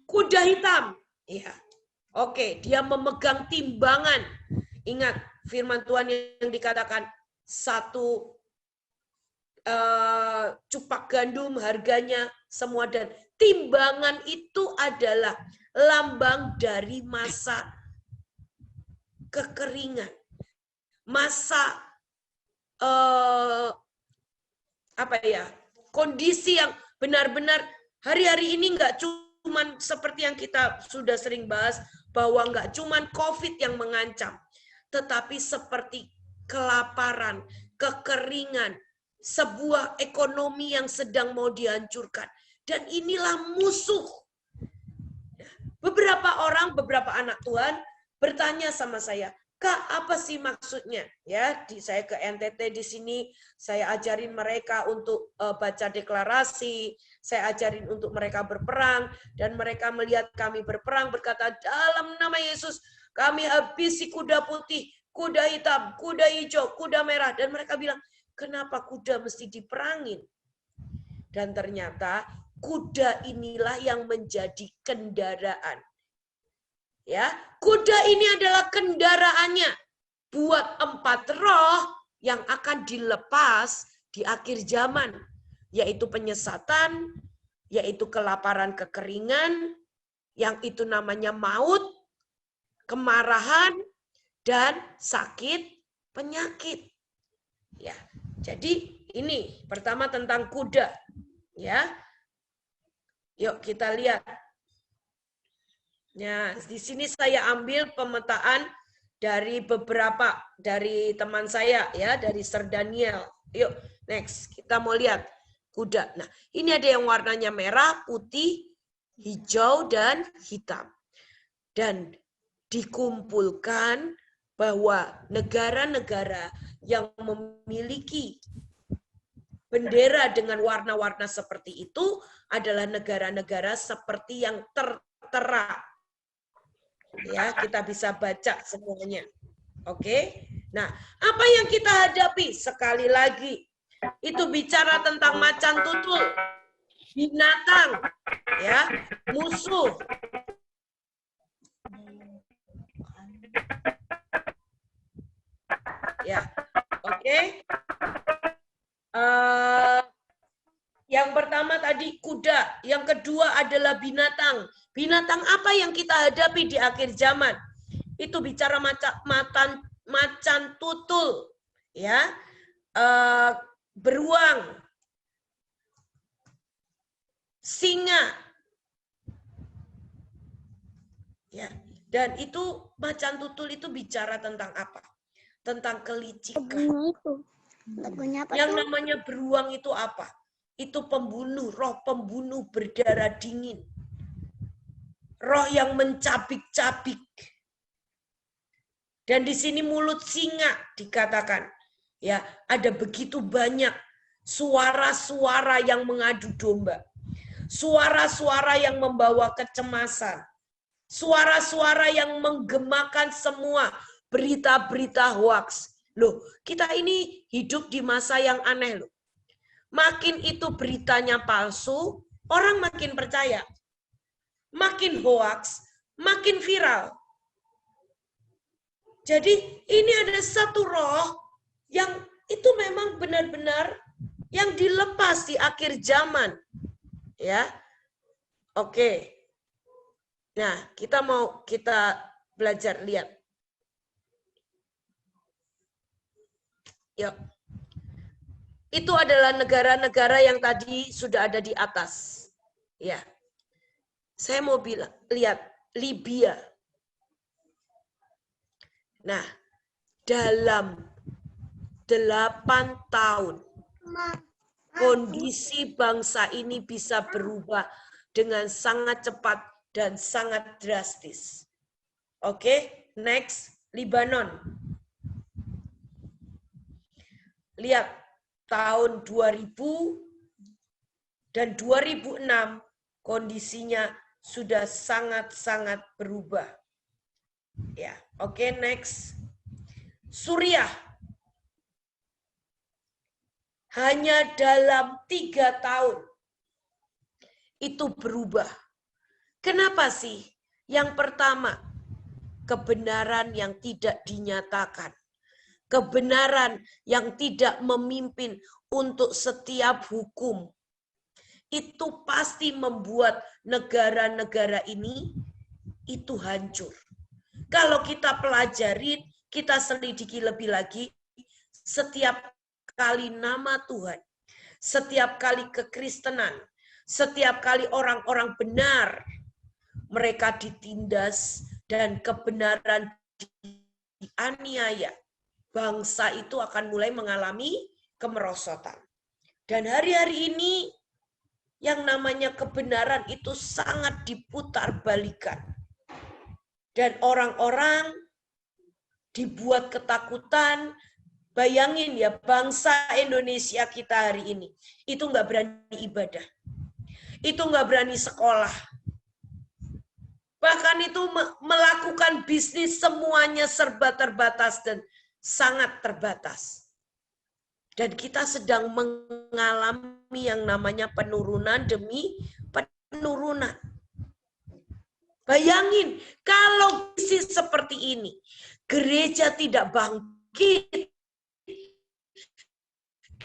kuda hitam. Ya. Oke, dia memegang timbangan. Ingat firman Tuhan yang dikatakan satu cupak gandum harganya semua, dan timbangan itu adalah lambang dari masa kekeringan, masa kondisi yang benar-benar Hari-hari ini nggak cuman seperti yang kita sudah sering bahas, bahwa nggak cuman COVID yang mengancam, tetapi seperti kelaparan, kekeringan, sebuah ekonomi yang sedang mau dihancurkan. Dan inilah musuh. Beberapa orang, beberapa anak Tuhan bertanya sama saya, Kak, apa sih maksudnya? Ya, saya ke NTT di sini, saya ajarin mereka untuk baca deklarasi, saya ajarin untuk mereka berperang, dan mereka melihat kami berperang, berkata, dalam nama Yesus, kami habisi kuda putih, kuda hitam, kuda hijau, kuda merah. Dan mereka bilang, kenapa kuda mesti diperangin? Dan ternyata kuda inilah yang menjadi kendaraan. Ya, kuda ini adalah kendaraannya buat 4 roh yang akan dilepas di akhir zaman, yaitu penyesatan, yaitu kelaparan, kekeringan, yang itu namanya maut, kemarahan, dan sakit, penyakit. Ya, jadi ini pertama tentang kuda. Ya, yuk kita lihat. Ya, di sini saya ambil pemetaan dari beberapa dari teman saya ya, dari Sir Daniel. Yuk, next kita mau lihat kuda. Nah, ini ada yang warnanya merah, putih, hijau dan hitam. Dan dikumpulkan bahwa negara-negara yang memiliki bendera dengan warna-warna seperti itu adalah negara-negara seperti yang tertera. Ya, kita bisa baca semuanya. Oke. Nah, apa yang kita hadapi? Sekali lagi, itu bicara tentang macan tutul, binatang, ya, musuh. Ya, oke. Yang pertama tadi kuda, yang kedua adalah binatang. Binatang apa yang kita hadapi di akhir zaman? Itu bicara macan tutul, ya, beruang, singa, ya. Dan itu macan tutul itu bicara tentang apa? Tentang kelicikan. Yang namanya beruang itu apa? Itu pembunuh, roh pembunuh berdarah dingin. Roh yang mencabik-cabik. Dan di sini mulut singa dikatakan. Ya, ada begitu banyak suara-suara yang mengadu domba. Suara-suara yang membawa kecemasan. Suara-suara yang menggemakan semua berita-berita hoaks. Loh, kita ini hidup di masa yang aneh loh. Makin itu beritanya palsu, orang makin percaya. Makin hoaks, makin viral. Jadi ini ada satu roh yang itu memang benar-benar yang dilepas di akhir zaman. Ya. Oke. Nah, kita belajar lihat. Yuk. Itu adalah negara-negara yang tadi sudah ada di atas. Ya. Saya mau lihat Libya. Nah, dalam 8 tahun kondisi bangsa ini bisa berubah dengan sangat cepat dan sangat drastis. Oke, next, Lebanon. Lihat, tahun 2000 dan 2006 kondisinya sudah sangat-sangat berubah. Ya, oke, next. Suriah. Hanya dalam 3 tahun itu berubah. Kenapa sih? Yang pertama, kebenaran yang tidak dinyatakan. Kebenaran yang tidak memimpin untuk setiap hukum. Itu pasti membuat negara-negara ini itu hancur. Kalau kita pelajari, kita selidiki lebih lagi, setiap kali nama Tuhan, setiap kali kekristenan, Setiap kali orang-orang benar, mereka ditindas dan kebenaran dianiaya, bangsa itu akan mulai mengalami kemerosotan. Dan hari-hari ini yang namanya kebenaran itu sangat diputar-balikan. Dan orang-orang dibuat ketakutan. Bayangin ya, bangsa Indonesia kita hari ini, itu nggak berani ibadah. Itu nggak berani sekolah. Bahkan itu melakukan bisnis semuanya serba terbatas dan sangat terbatas. Dan kita sedang mengalami yang namanya penurunan demi penurunan. Bayangin, kalau bisnis seperti ini, gereja tidak bangkit,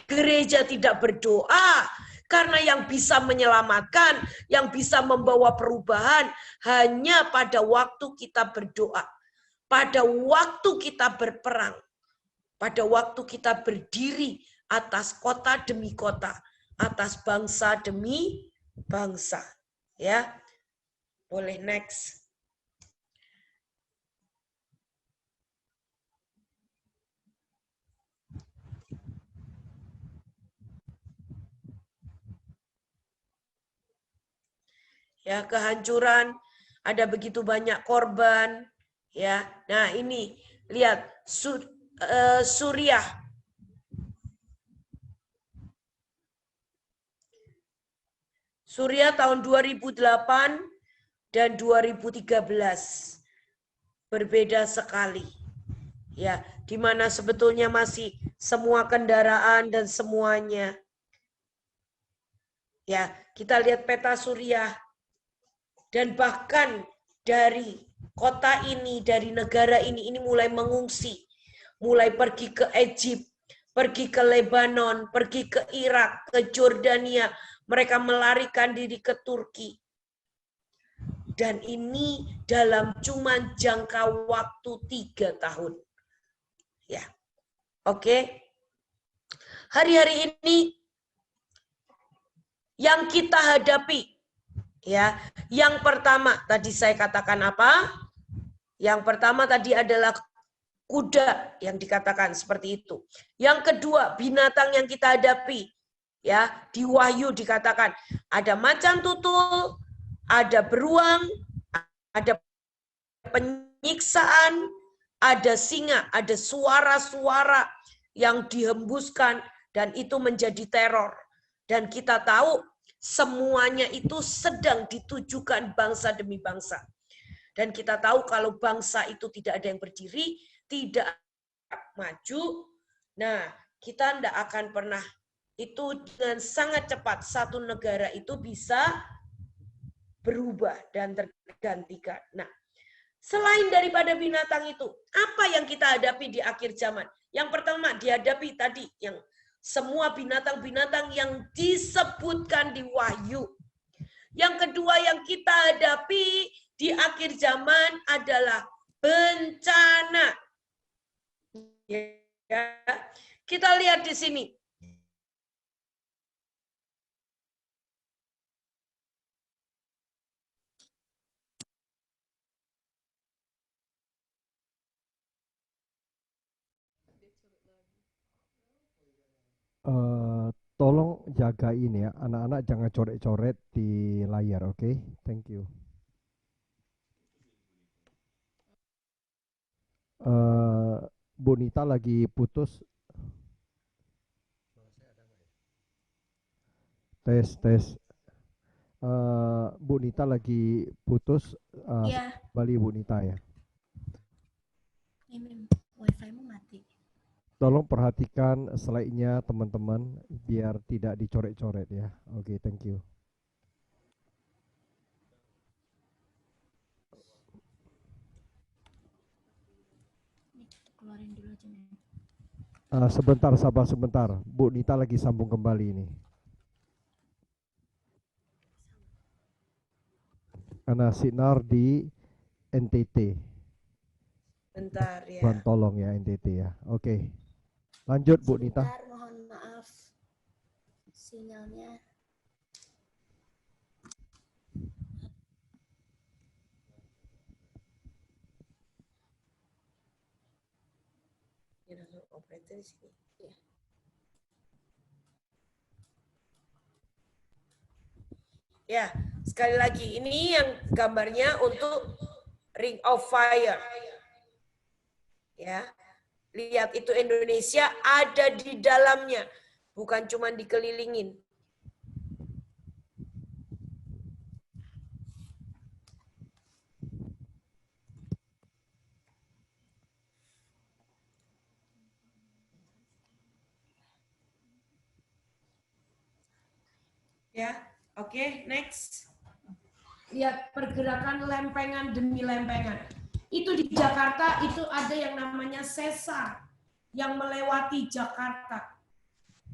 gereja tidak berdoa, karena yang bisa menyelamatkan, yang bisa membawa perubahan, hanya pada waktu kita berdoa, pada waktu kita berperang, pada waktu kita berdiri atas kota demi kota, atas bangsa demi bangsa. Ya, boleh next. Ya, kehancuran, ada begitu banyak korban, ya. Nah, ini lihat Suriah. Suriah tahun 2008 dan 2013 berbeda sekali. Ya, di mana sebetulnya masih semua kendaraan dan semuanya. Ya, kita lihat peta Suriah. Dan bahkan dari kota ini, dari negara ini mulai mengungsi. Mulai pergi ke Egypt, pergi ke Lebanon, pergi ke Irak, ke Jordania. Mereka melarikan diri ke Turki. Dan ini dalam cuma jangka waktu 3 tahun. Ya, oke. Hari-hari ini yang kita hadapi, ya, yang pertama tadi saya katakan apa? Yang pertama tadi adalah kuda yang dikatakan seperti itu. Yang kedua, binatang yang kita hadapi, ya, di Wahyu dikatakan ada macan tutul, ada beruang, ada penyiksaan, ada singa, ada suara-suara yang dihembuskan dan itu menjadi teror. Dan kita tahu semuanya itu sedang ditujukan bangsa demi bangsa. Dan kita tahu kalau bangsa itu tidak ada yang berdiri, tidak maju, nah kita tidak akan pernah, itu dengan sangat cepat satu negara itu bisa berubah dan tergantikan. Nah, selain daripada binatang itu, apa yang kita hadapi di akhir zaman? Yang pertama dihadapi tadi, yang semua binatang-binatang yang disebutkan di Wahyu. Yang kedua yang kita hadapi di akhir zaman adalah bencana. Ya, kita lihat di sini. Tolong jagain ya, anak-anak jangan coret-coret di layar, oke? Thank you. Bu Nita lagi putus. Tes. Bu Nita lagi putus. Ya, Kembali Bu Nita ya. ini wifi-mu mati. Tolong perhatikan slide-nya teman-teman biar tidak dicoret-coret ya. Oke, thank you. Nih, keluarin dulu aja nih. Sebentar, sabar sebentar. Bu Nita lagi sambung kembali ini. Karena sinar di NTT. Bentar ya. Tuhan tolong ya NTT ya. Oke. Lanjut Bu Nita. Sebentar, mohon maaf. Sinyalnya. operator di sini. Ya, sekali lagi ini yang gambarnya untuk Ring of Fire. Ya. Lihat itu Indonesia ada di dalamnya, bukan cuma dikelilingin. Ya, oke, next. Lihat pergerakan lempengan demi lempengan. Itu di Jakarta itu ada yang namanya sesar yang melewati Jakarta.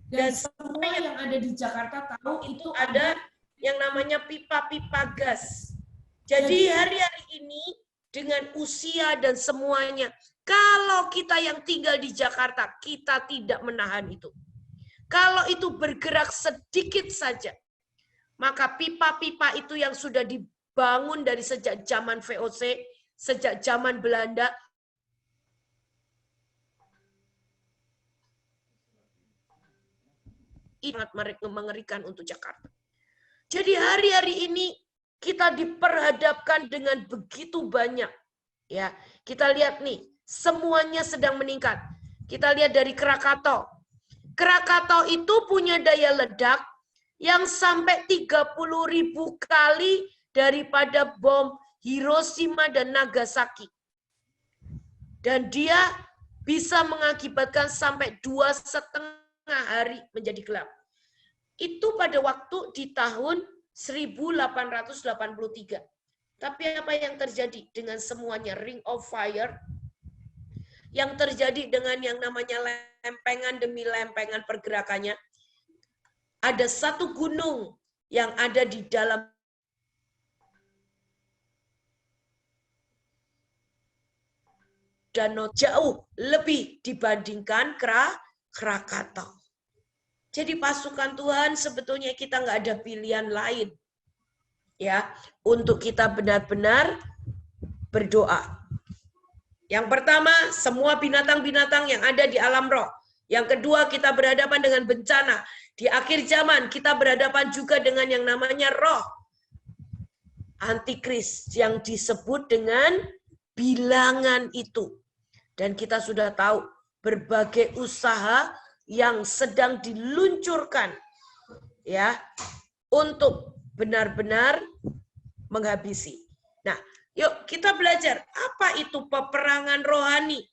Dan semua yang ada di Jakarta tahu itu ada yang namanya pipa-pipa gas. Jadi hari-hari ini dengan usia dan semuanya, kalau kita yang tinggal di Jakarta, kita tidak menahan itu. Kalau itu bergerak sedikit saja, maka pipa-pipa itu yang sudah dibangun dari sejak zaman VOC, sejak zaman Belanda, sangat mengerikan untuk Jakarta. Jadi hari-hari ini kita diperhadapkan dengan begitu banyak. Ya, kita lihat nih, semuanya sedang meningkat. Kita lihat dari Krakatau. Krakatau itu punya daya ledak yang sampai 30.000 kali daripada bom Hiroshima dan Nagasaki. Dan dia bisa mengakibatkan sampai 2,5 hari menjadi gelap. Itu pada waktu di tahun 1883. Tapi apa yang terjadi dengan semuanya Ring of Fire? Yang terjadi dengan yang namanya lempengan demi lempengan pergerakannya. Ada satu gunung yang ada di dalam danau jauh lebih dibandingkan Krakatau. Jadi pasukan Tuhan sebetulnya kita nggak ada pilihan lain ya untuk kita benar-benar berdoa. Yang pertama, semua binatang-binatang yang ada di alam roh. Yang kedua, kita berhadapan dengan bencana. Di akhir zaman kita berhadapan juga dengan yang namanya roh antikris yang disebut dengan bilangan itu. Dan kita sudah tahu berbagai usaha yang sedang diluncurkan ya untuk benar-benar menghabisi. Nah, yuk kita belajar apa itu peperangan rohani.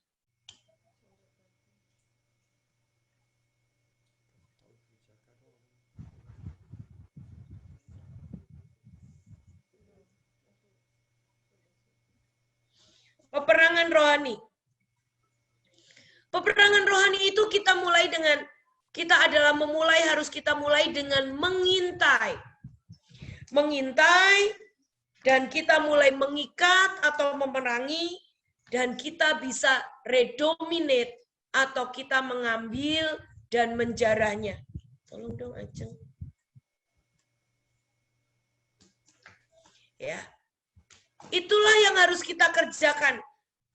Peperangan rohani. Peperangan rohani itu kita mulai dengan, harus kita mulai dengan mengintai. Mengintai, dan kita mulai mengikat atau memerangi, dan kita bisa redominate atau kita mengambil dan menjarahnya. Tolong dong Ajeng. Ya. Itulah yang harus kita kerjakan.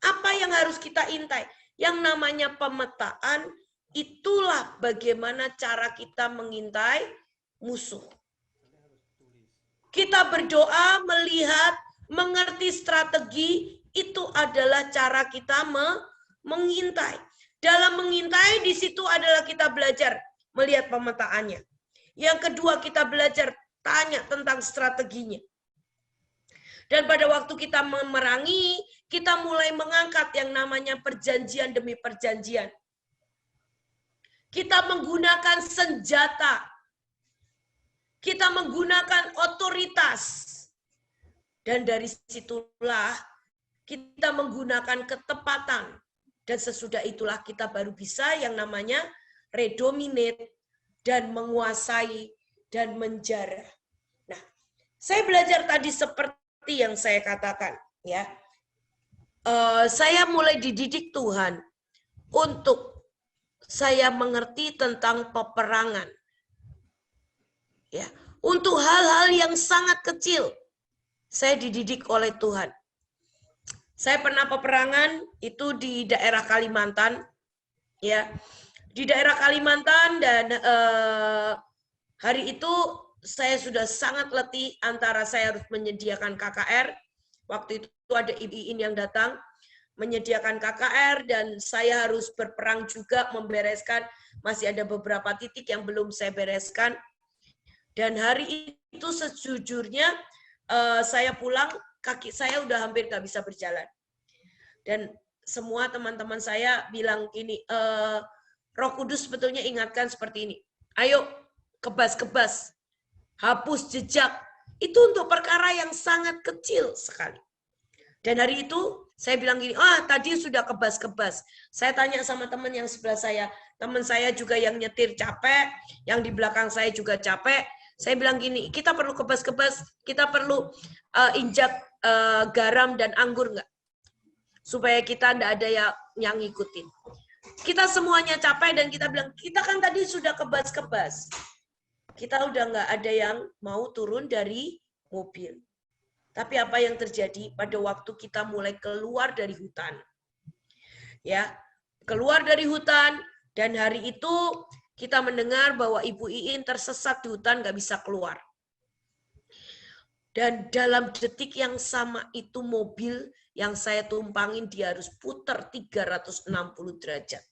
Apa yang harus kita intai? Yang namanya pemetaan, itulah bagaimana cara kita mengintai musuh. Kita berdoa, melihat, mengerti strategi, itu adalah cara kita mengintai. Dalam mengintai, di situ adalah kita belajar melihat pemetaannya. Yang kedua, kita belajar tanya tentang strateginya. Dan pada waktu kita memerangi, kita mulai mengangkat yang namanya perjanjian demi perjanjian. Kita menggunakan senjata. Kita menggunakan otoritas. Dan dari situlah kita menggunakan ketepatan. Dan sesudah itulah kita baru bisa yang namanya redominate dan menguasai dan menjarah. Nah, saya belajar tadi seperti yang saya katakan, ya. Saya mulai dididik Tuhan untuk saya mengerti tentang peperangan. Ya, untuk hal-hal yang sangat kecil, saya dididik oleh Tuhan. Saya pernah peperangan itu di daerah Kalimantan, ya, di daerah Kalimantan, dan hari itu saya sudah sangat letih antara saya harus menyediakan KKR. Waktu itu ada Ibu yang datang menyediakan KKR, dan saya harus berperang juga membereskan, masih ada beberapa titik yang belum saya bereskan. Dan hari itu sejujurnya saya pulang, kaki saya udah hampir nggak bisa berjalan. Dan semua teman-teman saya bilang gini, Roh Kudus sebetulnya ingatkan seperti ini, ayo kebas-kebas, hapus jejak, itu untuk perkara yang sangat kecil sekali. Dan hari itu saya bilang gini, tadi sudah kebas-kebas. Saya tanya sama teman yang sebelah saya, teman saya juga yang nyetir capek, yang di belakang saya juga capek. Saya bilang gini, kita perlu kebas-kebas, kita perlu injak garam dan anggur nggak? Supaya kita nggak ada yang ngikutin. Kita semuanya capek dan kita bilang, kita kan tadi sudah kebas-kebas. Kita udah nggak ada yang mau turun dari mobil. Tapi apa yang terjadi pada waktu kita mulai keluar dari hutan? Ya, keluar dari hutan, dan hari itu kita mendengar bahwa Ibu Iin tersesat di hutan, nggak bisa keluar. Dan dalam detik yang sama itu mobil yang saya tumpangin dia harus putar 360 derajat.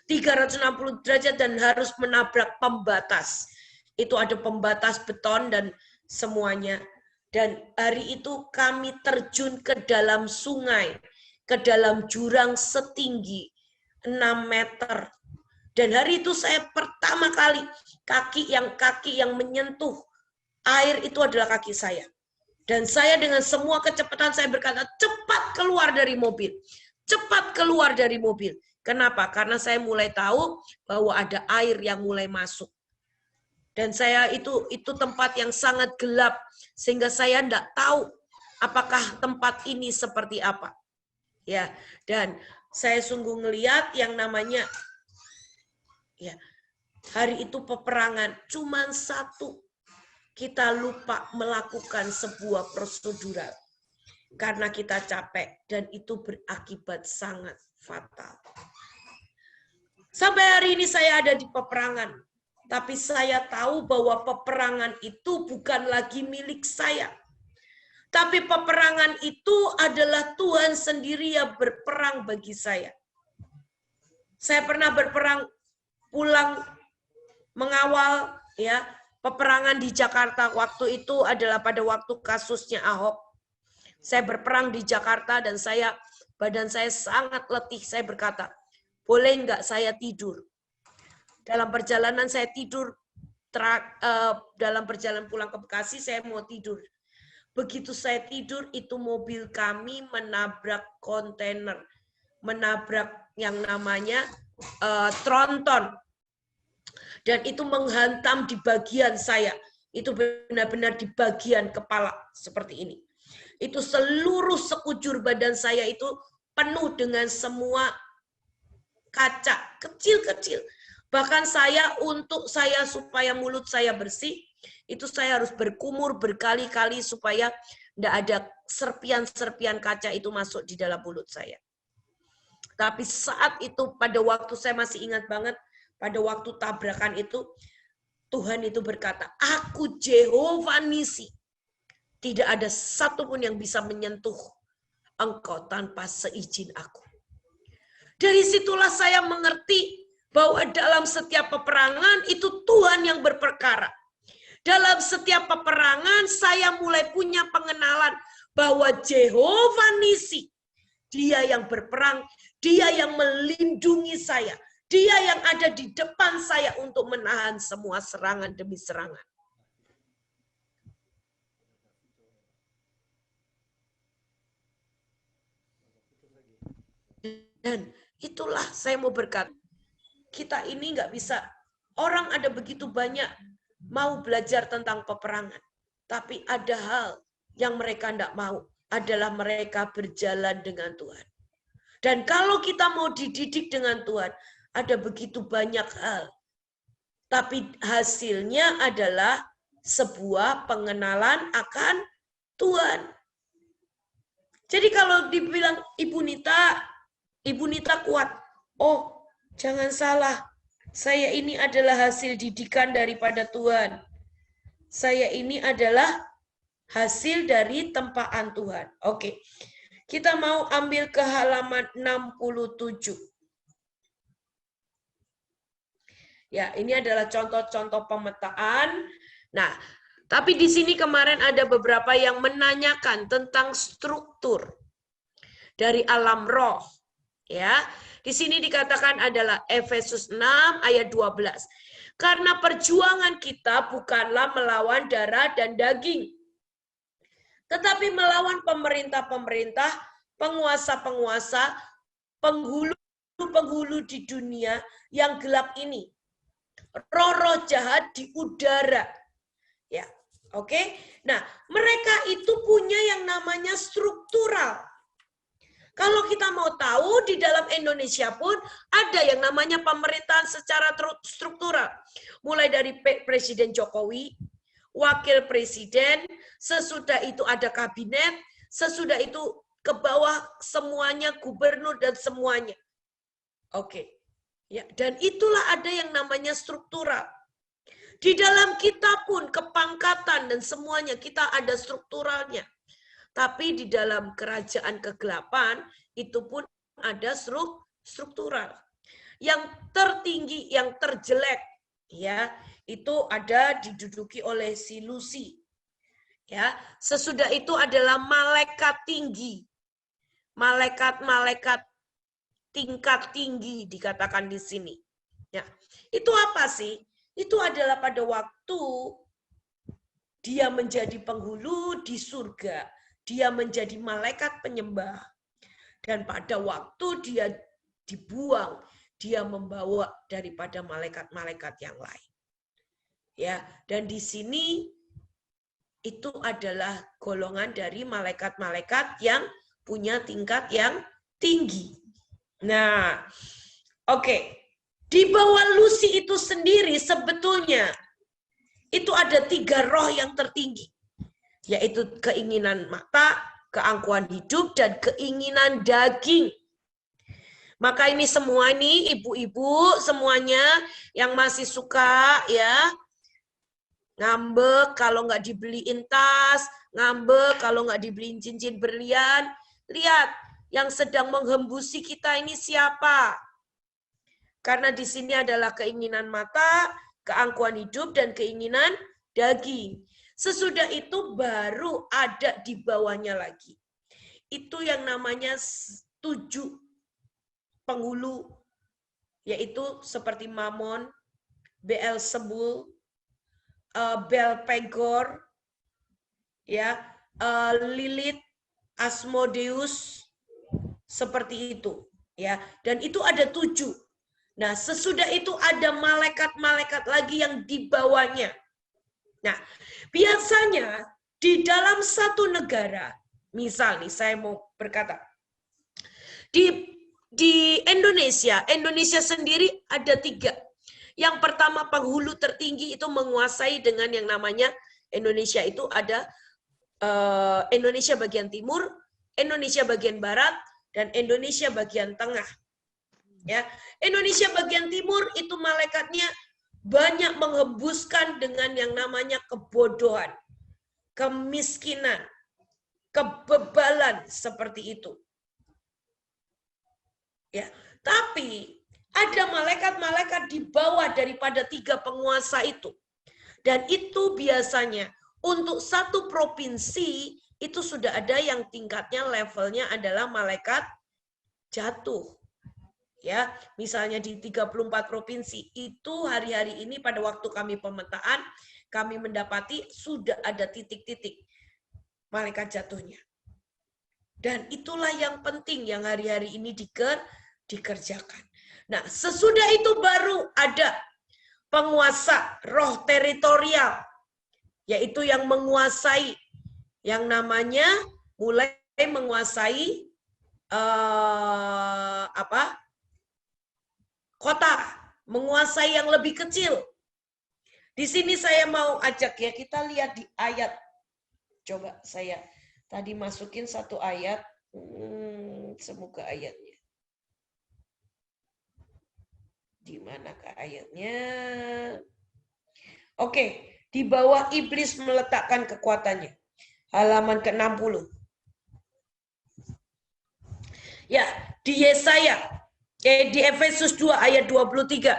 360 derajat dan harus menabrak pembatas. Itu ada pembatas beton dan semuanya. Dan hari itu kami terjun ke dalam sungai, ke dalam jurang setinggi 6 meter. Dan hari itu saya pertama kali kaki yang menyentuh air itu adalah kaki saya. Dan saya dengan semua kecepatan saya berkata, cepat keluar dari mobil. Cepat keluar dari mobil. Kenapa? Karena saya mulai tahu bahwa ada air yang mulai masuk. Dan saya itu tempat yang sangat gelap, sehingga saya tidak tahu apakah tempat ini seperti apa. Ya, dan saya sungguh ngelihat yang namanya ya, hari itu peperangan cuman satu. Kita lupa melakukan sebuah prosedural karena kita capek, dan itu berakibat sangat fatal. Sampai hari ini saya ada di peperangan, tapi saya tahu bahwa peperangan itu bukan lagi milik saya. Tapi peperangan itu adalah Tuhan sendiri yang berperang bagi saya. Saya pernah berperang pulang mengawal ya peperangan di Jakarta. Waktu itu adalah pada waktu kasusnya Ahok. Saya berperang di Jakarta dan badan saya sangat letih. Saya berkata, boleh nggak saya tidur? Dalam perjalanan saya tidur, dalam perjalanan pulang ke Bekasi saya mau tidur. Begitu saya tidur, itu mobil kami menabrak kontainer, menabrak yang namanya tronton. Dan itu menghantam di bagian saya. Itu benar-benar di bagian kepala seperti ini. Itu seluruh sekujur badan saya itu penuh dengan semua kaca kecil-kecil. Bahkan supaya mulut saya bersih, itu saya harus berkumur berkali-kali supaya tidak ada serpian-serpian kaca itu masuk di dalam mulut saya. Tapi saat itu, pada waktu saya masih ingat banget, pada waktu tabrakan itu, Tuhan itu berkata, aku Jehovah Nisi. Tidak ada satupun yang bisa menyentuh engkau tanpa seizin aku. Dari situlah saya mengerti bahwa dalam setiap peperangan itu Tuhan yang berperkara. Dalam setiap peperangan saya mulai punya pengenalan bahwa Jehovah Nisi, Dia yang berperang, Dia yang melindungi saya. Dia yang ada di depan saya untuk menahan semua serangan demi serangan. Dan itulah saya mau berkata, kita ini nggak bisa, orang ada begitu banyak mau belajar tentang peperangan. Tapi ada hal yang mereka nggak mau, adalah mereka berjalan dengan Tuhan. Dan kalau kita mau dididik dengan Tuhan, ada begitu banyak hal. Tapi hasilnya adalah sebuah pengenalan akan Tuhan. Jadi kalau dibilang Ibu Nita kuat. Oh, Jangan salah, saya ini adalah hasil didikan daripada Tuhan. Saya ini adalah hasil dari tempaan Tuhan. Oke, kita mau ambil ke halaman 67. Ya, ini adalah contoh-contoh pemetaan. Nah, tapi di sini kemarin ada beberapa yang menanyakan tentang struktur dari alam roh. Ya, di sini dikatakan adalah Efesus 6 ayat 12. Karena perjuangan kita bukanlah melawan darah dan daging, tetapi melawan pemerintah-pemerintah, penguasa-penguasa, penghulu-penghulu di dunia yang gelap ini. Roh-roh jahat di udara. Ya, oke. Nah, mereka itu punya yang namanya struktural. Kalau kita mau tahu, di dalam Indonesia pun ada yang namanya pemerintahan secara struktural. Mulai dari Presiden Jokowi, Wakil Presiden, sesudah itu ada kabinet, sesudah itu ke bawah semuanya, gubernur dan semuanya. Oke. Ya, dan itulah ada yang namanya struktural. Di dalam kita pun kepangkatan dan semuanya kita ada strukturalnya. Tapi di dalam kerajaan kegelapan itu pun ada struktural. Yang tertinggi, yang terjelek, ya, itu ada diduduki oleh si Lucy. Ya, sesudah itu adalah malaikat tinggi. Malaikat-malaikat tingkat tinggi dikatakan di sini. Ya, itu apa sih? Itu adalah pada waktu dia menjadi penghulu di surga, dia menjadi malaikat penyembah. Dan pada waktu dia dibuang, dia membawa daripada malaikat-malaikat yang lain. Ya, dan di sini itu adalah golongan dari malaikat-malaikat yang punya tingkat yang tinggi. Nah, oke. Di bawah Lucy itu sendiri sebetulnya itu ada 3 roh yang tertinggi. Yaitu keinginan mata, keangkuhan hidup, dan keinginan daging. Maka ini semua ini ibu-ibu semuanya yang masih suka ya ngambek kalau nggak dibeliin tas, ngambek kalau nggak dibeliin cincin berlian. Lihat, yang sedang menghembusi kita ini siapa? Karena di sini adalah keinginan mata, keangkuhan hidup, dan keinginan daging. Sesudah itu baru ada di bawahnya lagi. Itu yang namanya 7 penghulu, yaitu seperti Mamon, Beelzebul, Belpegor, ya, Lilith, Asmodeus, seperti itu, ya. Dan itu ada 7. Nah, sesudah itu ada malaikat-malaikat lagi yang di bawahnya. Nah, biasanya di dalam satu negara, misal nih saya mau berkata, di Indonesia sendiri ada 3. Yang pertama penghulu tertinggi itu menguasai dengan yang namanya Indonesia itu ada Indonesia bagian timur, Indonesia bagian barat, dan Indonesia bagian tengah. Ya, Indonesia bagian timur itu malaikatnya banyak menghembuskan dengan yang namanya kebodohan, kemiskinan, kebebalan seperti itu. Ya, tapi ada malaikat-malaikat di bawah daripada 3 penguasa itu. Dan itu biasanya untuk satu provinsi itu sudah ada yang tingkatnya levelnya adalah malaikat jatuh. Ya, misalnya di 34 provinsi itu hari-hari ini pada waktu kami pemetaan kami mendapati sudah ada titik-titik malaikat jatuhnya. Dan itulah yang penting yang hari-hari ini dikerjakan. Nah, sesudah itu baru ada penguasa roh teritorial, yaitu yang menguasai yang namanya mulai menguasai kota, menguasai yang lebih kecil. Di sini saya mau ajak ya, kita lihat di ayat. Coba saya tadi masukin satu ayat, semoga ayatnya. Di manakah ayatnya? Oke, di bawah iblis meletakkan kekuatannya. Halaman ke-60. Ya, di Yesaya, di Efesus 2 ayat 23.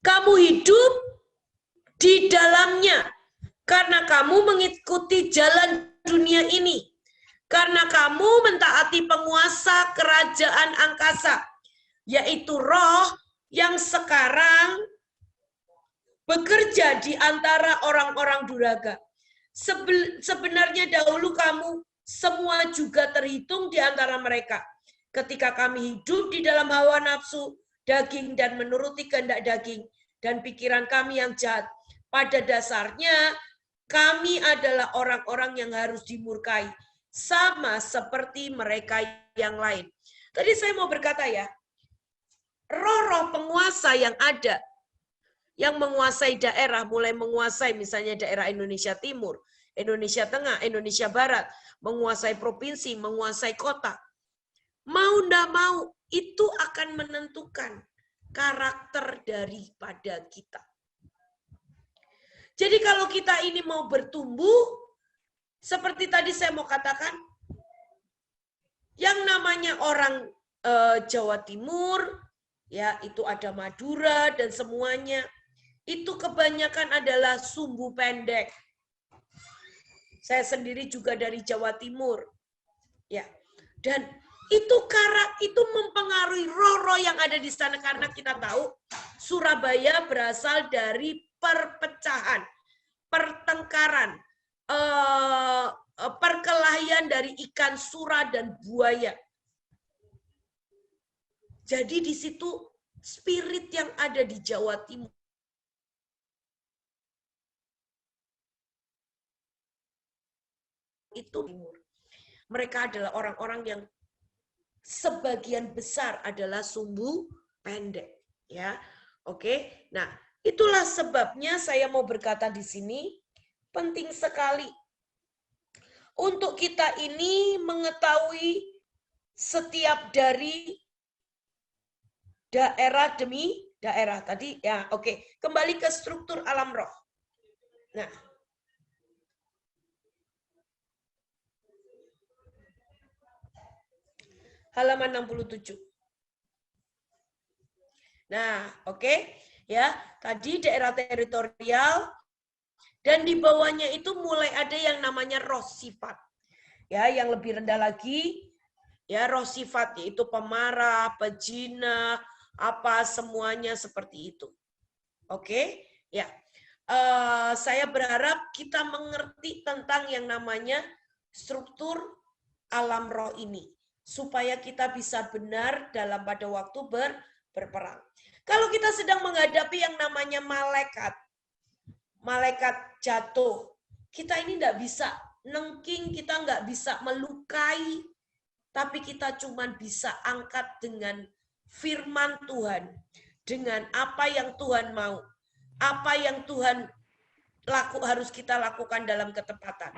Kamu hidup di dalamnya karena kamu mengikuti jalan dunia ini. Karena kamu mentaati penguasa kerajaan angkasa, yaitu roh yang sekarang bekerja di antara orang-orang durhaka. Sebenarnya dahulu kamu semua juga terhitung di antara mereka. Ketika kami hidup di dalam hawa nafsu, daging dan menuruti kehendak daging, dan pikiran kami yang jahat. Pada dasarnya, kami adalah orang-orang yang harus dimurkai, sama seperti mereka yang lain. Tadi saya mau berkata ya, roh-roh penguasa yang ada, yang menguasai daerah, mulai menguasai misalnya daerah Indonesia Timur, Indonesia Tengah, Indonesia Barat, menguasai provinsi, menguasai kota. Mau ndak mau, itu akan menentukan karakter daripada kita. Jadi kalau kita ini mau bertumbuh, seperti tadi saya mau katakan, yang namanya orang Jawa Timur, ya itu ada Madura dan semuanya, itu kebanyakan adalah sumbu pendek. Saya sendiri juga dari Jawa Timur, ya. Dan itu mempengaruhi roh-roh yang ada di sana, karena kita tahu Surabaya berasal dari perpecahan, pertengkaran, perkelahian dari ikan sura dan buaya. Jadi di situ spirit yang ada di Jawa Timur itu timur. Mereka adalah orang-orang yang sebagian besar adalah sumbu pendek, ya. Oke. Nah, itulah sebabnya saya mau berkata di sini penting sekali untuk kita ini mengetahui setiap dari daerah demi daerah tadi, ya. Oke. Kembali ke struktur alam roh. Nah, halaman 67. Nah, oke. Ya, tadi daerah teritorial dan di bawahnya itu mulai ada yang namanya roh sifat. Ya, yang lebih rendah lagi ya roh sifat, yaitu pemarah, pejina, apa semuanya seperti itu. Oke? Ya. Saya berharap kita mengerti tentang yang namanya struktur alam roh ini, supaya kita bisa benar dalam pada waktu berperang. Kalau kita sedang menghadapi yang namanya malaikat jatuh, kita ini tidak bisa nengking, kita nggak bisa melukai, tapi kita cuma bisa angkat dengan firman Tuhan, dengan apa yang Tuhan mau, apa yang Tuhan harus kita lakukan dalam ketepatan.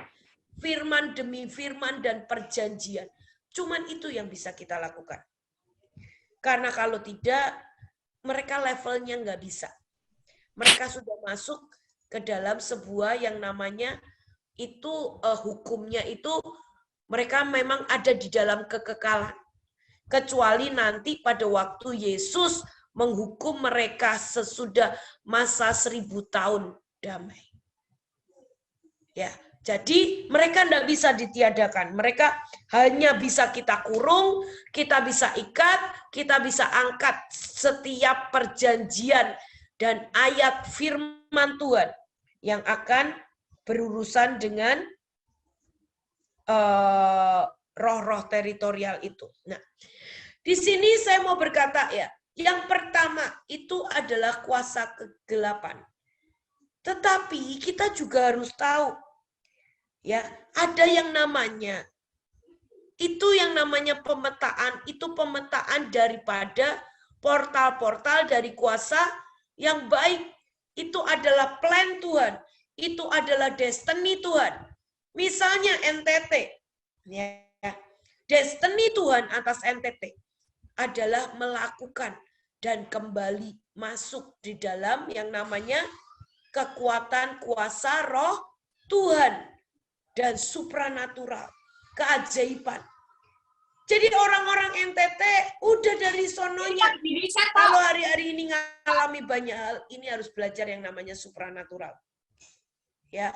Firman demi firman dan perjanjian. Cuman itu yang bisa kita lakukan. Karena kalau tidak, mereka levelnya nggak bisa. Mereka sudah masuk ke dalam sebuah yang namanya itu hukumnya itu mereka memang ada di dalam kekekalan. Kecuali nanti pada waktu Yesus menghukum mereka sesudah masa 1000 tahun damai. Ya, jadi mereka tidak bisa ditiadakan. Mereka hanya bisa kita kurung, kita bisa ikat, kita bisa angkat setiap perjanjian dan ayat firman Tuhan yang akan berurusan dengan roh-roh teritorial itu. Nah, di sini saya mau berkata ya, yang pertama itu adalah kuasa kegelapan. Tetapi kita juga harus tahu ya, ada yang namanya pemetaan, itu pemetaan daripada portal-portal dari kuasa yang baik. Itu adalah plan Tuhan, itu adalah destiny Tuhan. Misalnya NTT, ya, destiny Tuhan atas NTT adalah melakukan dan kembali masuk di dalam yang namanya kekuatan kuasa roh Tuhan dan supranatural, keajaiban. Jadi orang-orang NTT udah dari sononya. Kalau hari-hari ini ngalami banyak hal, ini harus belajar yang namanya supranatural. Ya.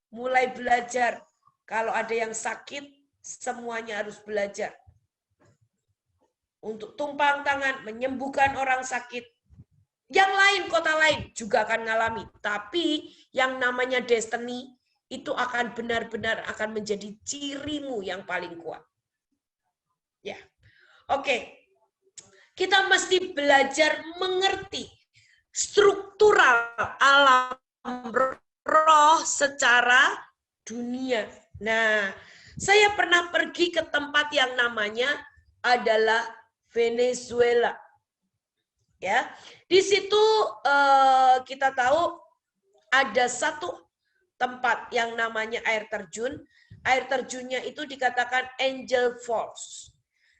Mulai belajar. Kalau ada yang sakit, semuanya harus belajar. Untuk tumpang tangan, menyembuhkan orang sakit. Yang lain, kota lain juga akan ngalami. Tapi yang namanya destiny, itu akan benar-benar akan menjadi cirimu yang paling kuat. Ya. Oke. Kita mesti belajar mengerti struktural alam roh secara dunia. Nah, saya pernah pergi ke tempat yang namanya adalah Venezuela. Ya. Di situ kita tahu ada satu tempat yang namanya air terjun. Air terjunnya itu dikatakan Angel Falls.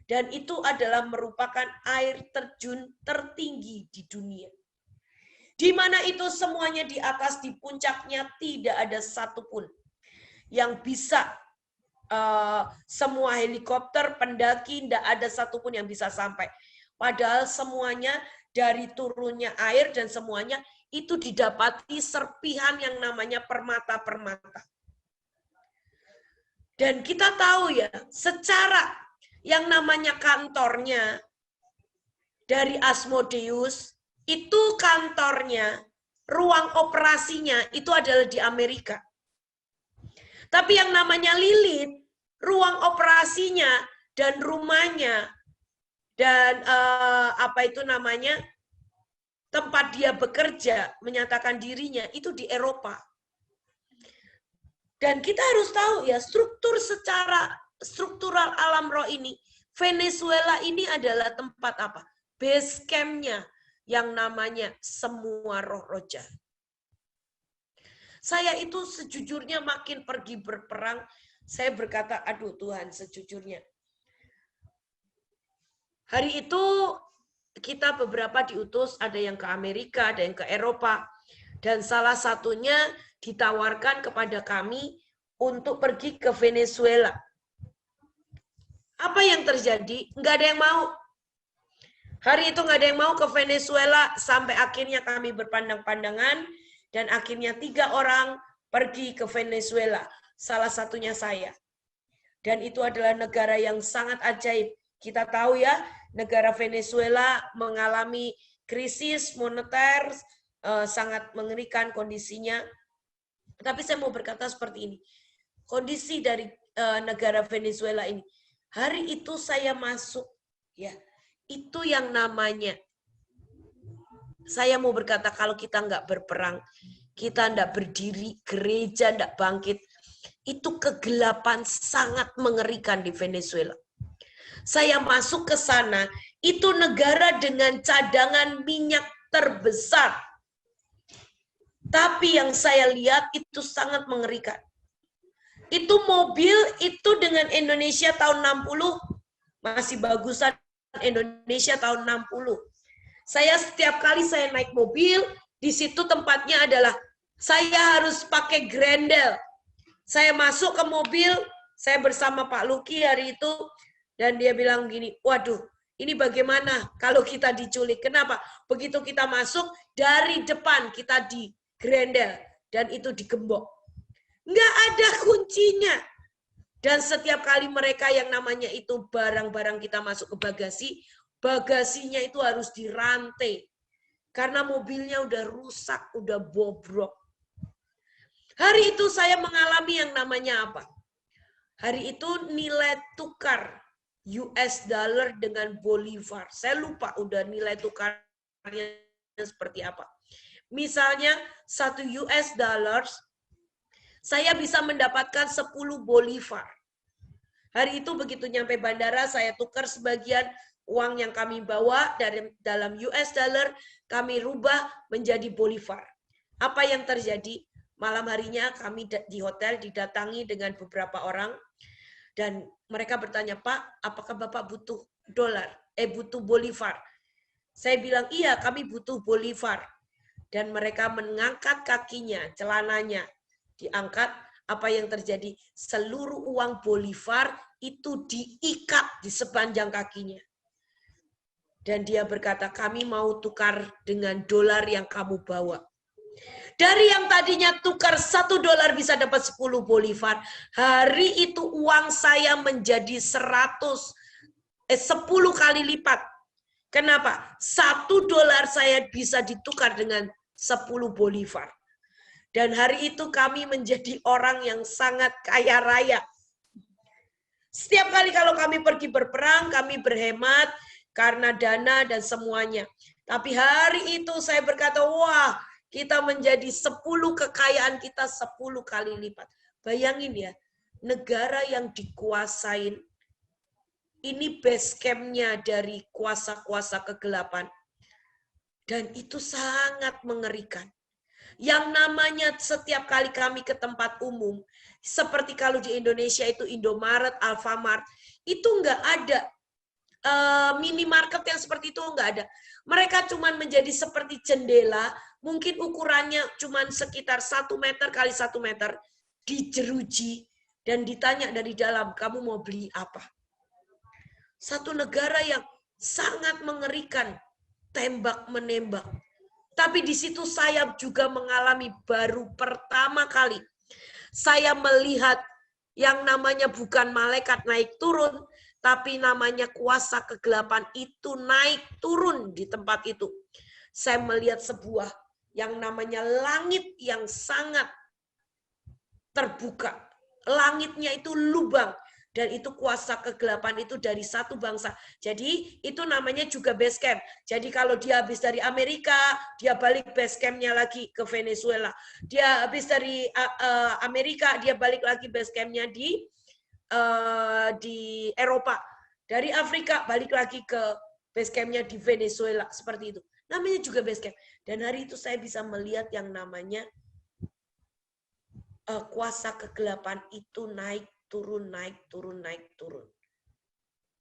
Dan itu adalah merupakan air terjun tertinggi di dunia. Di mana itu semuanya di atas, di puncaknya tidak ada satupun yang bisa, semua helikopter, pendaki, tidak ada satupun yang bisa sampai. Padahal semuanya dari turunnya air dan semuanya itu didapati serpihan yang namanya permata-permata. Dan kita tahu ya, secara yang namanya kantornya dari Asmodeus, itu kantornya, ruang operasinya itu adalah di Amerika. Tapi yang namanya Lilith, ruang operasinya dan rumahnya dan apa itu namanya, tempat dia bekerja, menyatakan dirinya, itu di Eropa. Dan kita harus tahu ya, struktural alam roh ini, Venezuela ini adalah tempat apa? Base camp-nya yang namanya semua roh-roh jahat. Saya itu sejujurnya makin pergi berperang, saya berkata, aduh Tuhan, sejujurnya. Hari itu kita beberapa diutus, ada yang ke Amerika, ada yang ke Eropa. Dan salah satunya ditawarkan kepada kami untuk pergi ke Venezuela. Apa yang terjadi? Nggak ada yang mau. Hari itu nggak ada yang mau ke Venezuela, sampai akhirnya kami berpandang-pandangan, dan akhirnya 3 orang pergi ke Venezuela. Salah satunya saya. Dan itu adalah negara yang sangat ajaib. Kita tahu ya, negara Venezuela mengalami krisis moneter, sangat mengerikan kondisinya. Tapi saya mau berkata seperti ini. Kondisi dari negara Venezuela ini. Hari itu saya masuk, ya, itu yang namanya, saya mau berkata kalau kita nggak berperang, kita nggak berdiri, gereja nggak bangkit, itu kegelapan sangat mengerikan di Venezuela. Saya masuk ke sana, itu negara dengan cadangan minyak terbesar. Tapi yang saya lihat itu sangat mengerikan. Itu mobil itu dengan Indonesia tahun 60 masih bagusan Indonesia tahun 60. Saya setiap kali saya naik mobil, di situ tempatnya adalah saya harus pakai grendel. Saya masuk ke mobil, saya bersama Pak Luki hari itu, dan dia bilang gini, waduh, ini bagaimana kalau kita diculik? Kenapa? Begitu kita masuk, dari depan kita di grendel, dan itu digembok. Nggak ada kuncinya. Dan setiap kali mereka yang namanya itu barang-barang kita masuk ke bagasi, bagasinya itu harus dirantai. Karena mobilnya udah rusak, udah bobrok. Hari itu saya mengalami yang namanya apa? Hari itu nilai tukar US dollar dengan Bolivar. Saya lupa udah nilai tukarnya seperti apa. Misalnya 1 US dollars, saya bisa mendapatkan 10 Bolivar. Hari itu begitu nyampe bandara, saya tukar sebagian uang yang kami bawa dari dalam US dollar, kami rubah menjadi Bolivar. Apa yang terjadi? Malam harinya kami di hotel didatangi dengan beberapa orang, dan mereka bertanya, Pak, apakah Bapak butuh dolar? butuh bolivar. Saya bilang, iya kami butuh bolivar. Dan mereka mengangkat kakinya, celananya diangkat. Apa yang terjadi? Seluruh uang bolivar itu diikat di sepanjang kakinya. Dan dia berkata, kami mau tukar dengan dolar yang kamu bawa. Dari yang tadinya tukar $1 bisa dapat 10 bolivar. Hari itu uang saya menjadi 10 kali lipat. Kenapa? $1 saya bisa ditukar dengan 10 bolivar. Dan hari itu kami menjadi orang yang sangat kaya raya. Setiap kali kalau kami pergi berperang, kami berhemat karena dana dan semuanya. Tapi hari itu saya berkata, wah, kita menjadi 10 kekayaan kita 10 kali lipat. Bayangin ya, negara yang dikuasain, ini base camp-nya dari kuasa-kuasa kegelapan. Dan itu sangat mengerikan. Yang namanya setiap kali kami ke tempat umum, seperti kalau di Indonesia itu Indomaret, Alfamart, itu enggak ada. Minimarket yang seperti itu enggak ada. Mereka cuma menjadi seperti jendela, mungkin ukurannya cuma sekitar 1 meter kali 1 meter, dijeruji, dan ditanya dari dalam, kamu mau beli apa? Satu negara yang sangat mengerikan, tembak-menembak. Tapi di situ saya juga mengalami baru pertama kali. Saya melihat yang namanya bukan malaikat naik turun, tapi namanya kuasa kegelapan itu naik turun di tempat itu. Saya melihat sebuah yang namanya langit yang sangat terbuka. Langitnya itu lubang. Dan itu kuasa kegelapan itu dari satu bangsa. Jadi itu namanya juga base camp. Jadi kalau dia habis dari Amerika, dia balik base campnya lagi ke Venezuela. Dia habis dari Amerika, dia balik lagi base campnya di Eropa. Dari Afrika balik lagi ke base campnya di Venezuela. Seperti itu. Namanya juga base camp. Dan hari itu saya bisa melihat yang namanya kuasa kegelapan itu naik turun, naik turun, naik turun.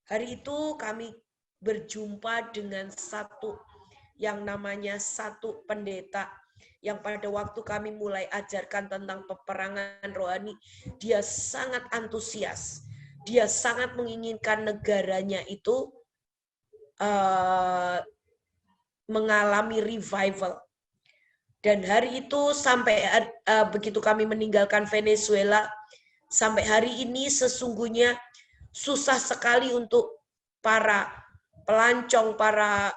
Hari itu kami berjumpa dengan satu pendeta yang pada waktu kami mulai ajarkan tentang peperangan rohani, dia sangat antusias. Dia sangat menginginkan negaranya itu mengalami revival. Dan hari itu sampai begitu kami meninggalkan Venezuela, sampai hari ini sesungguhnya susah sekali untuk para pelancong, para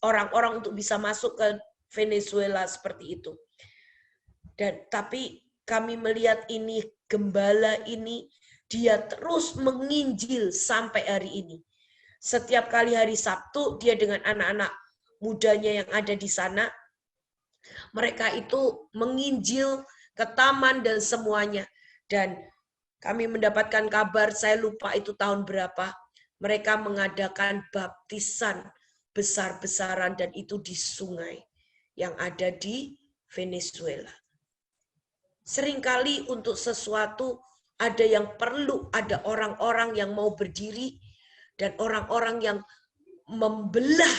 orang-orang untuk bisa masuk ke Venezuela seperti itu. Tapi kami melihat ini, gembala ini, dia terus menginjil sampai hari ini. Setiap kali hari Sabtu, dia dengan anak-anak mudanya yang ada di sana, mereka itu menginjil ke taman dan semuanya. Dan kami mendapatkan kabar, saya lupa itu tahun berapa, mereka mengadakan baptisan besar-besaran dan itu di sungai yang ada di Venezuela. Seringkali untuk sesuatu ada yang perlu, ada orang-orang yang mau berdiri dan orang-orang yang membelah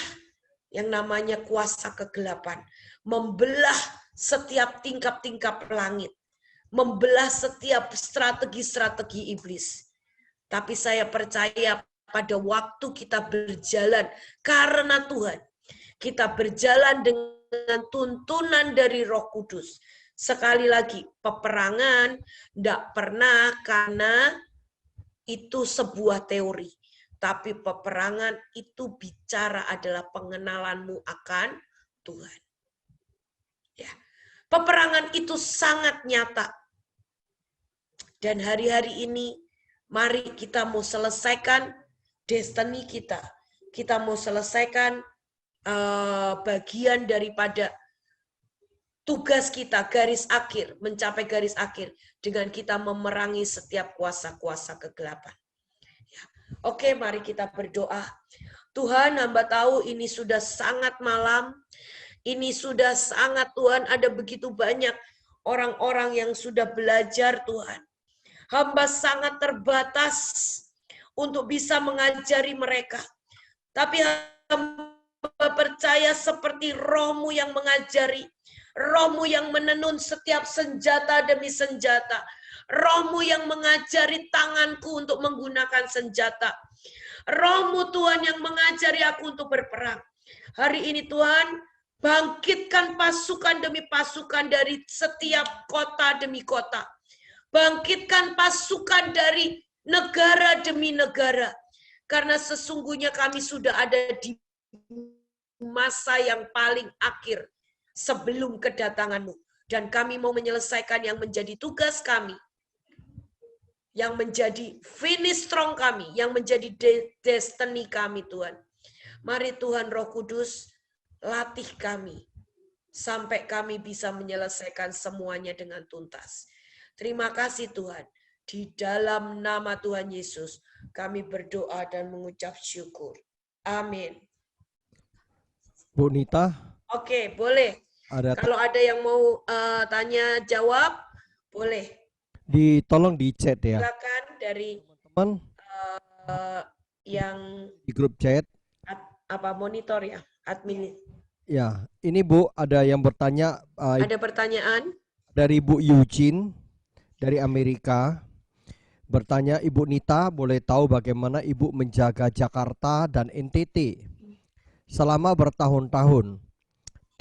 yang namanya kuasa kegelapan, membelah setiap tingkap-tingkap langit, membelah setiap strategi-strategi iblis. Tapi saya percaya pada waktu kita berjalan karena Tuhan, kita berjalan dengan tuntunan dari Roh Kudus. Sekali lagi, peperangan tidak pernah karena itu sebuah teori. Tapi peperangan itu bicara adalah pengenalanmu akan Tuhan. Ya. Peperangan itu sangat nyata. Dan hari-hari ini, mari kita mau selesaikan destiny kita. Kita mau selesaikan bagian daripada tugas kita, garis akhir, mencapai garis akhir. Dengan kita memerangi setiap kuasa-kuasa kegelapan. Ya. Oke, mari kita berdoa. Tuhan, hamba tahu ini sudah sangat malam. Ini sudah sangat, Tuhan, ada begitu banyak orang-orang yang sudah belajar, Tuhan. Hamba sangat terbatas untuk bisa mengajari mereka. Tapi hamba percaya seperti Roh-Mu yang mengajari, Roh-Mu yang menenun setiap senjata demi senjata, Roh-Mu yang mengajari tanganku untuk menggunakan senjata, Roh-Mu Tuhan yang mengajari aku untuk berperang. Hari ini Tuhan, bangkitkan pasukan demi pasukan dari setiap kota demi kota. Bangkitkan pasukan dari negara demi negara. Karena sesungguhnya kami sudah ada di masa yang paling akhir sebelum kedatangan-Mu. Dan kami mau menyelesaikan yang menjadi tugas kami. Yang menjadi finish strong kami. Yang menjadi destiny kami Tuhan. Mari Tuhan Roh Kudus, latih kami. Sampai kami bisa menyelesaikan semuanya dengan tuntas. Terima kasih Tuhan. Di dalam nama Tuhan Yesus, kami berdoa dan mengucap syukur. Amin. Bu Nita. Oke, boleh. Kalau ada yang mau tanya jawab, boleh. Tolong di chat ya. Silakan dari teman yang di grup chat. Monitor ya, admin. Ya, ini Bu ada yang bertanya. Ada pertanyaan dari Bu Eugene dari Amerika. Bertanya, Ibu Nita, boleh tahu bagaimana Ibu menjaga Jakarta dan NTT selama bertahun-tahun?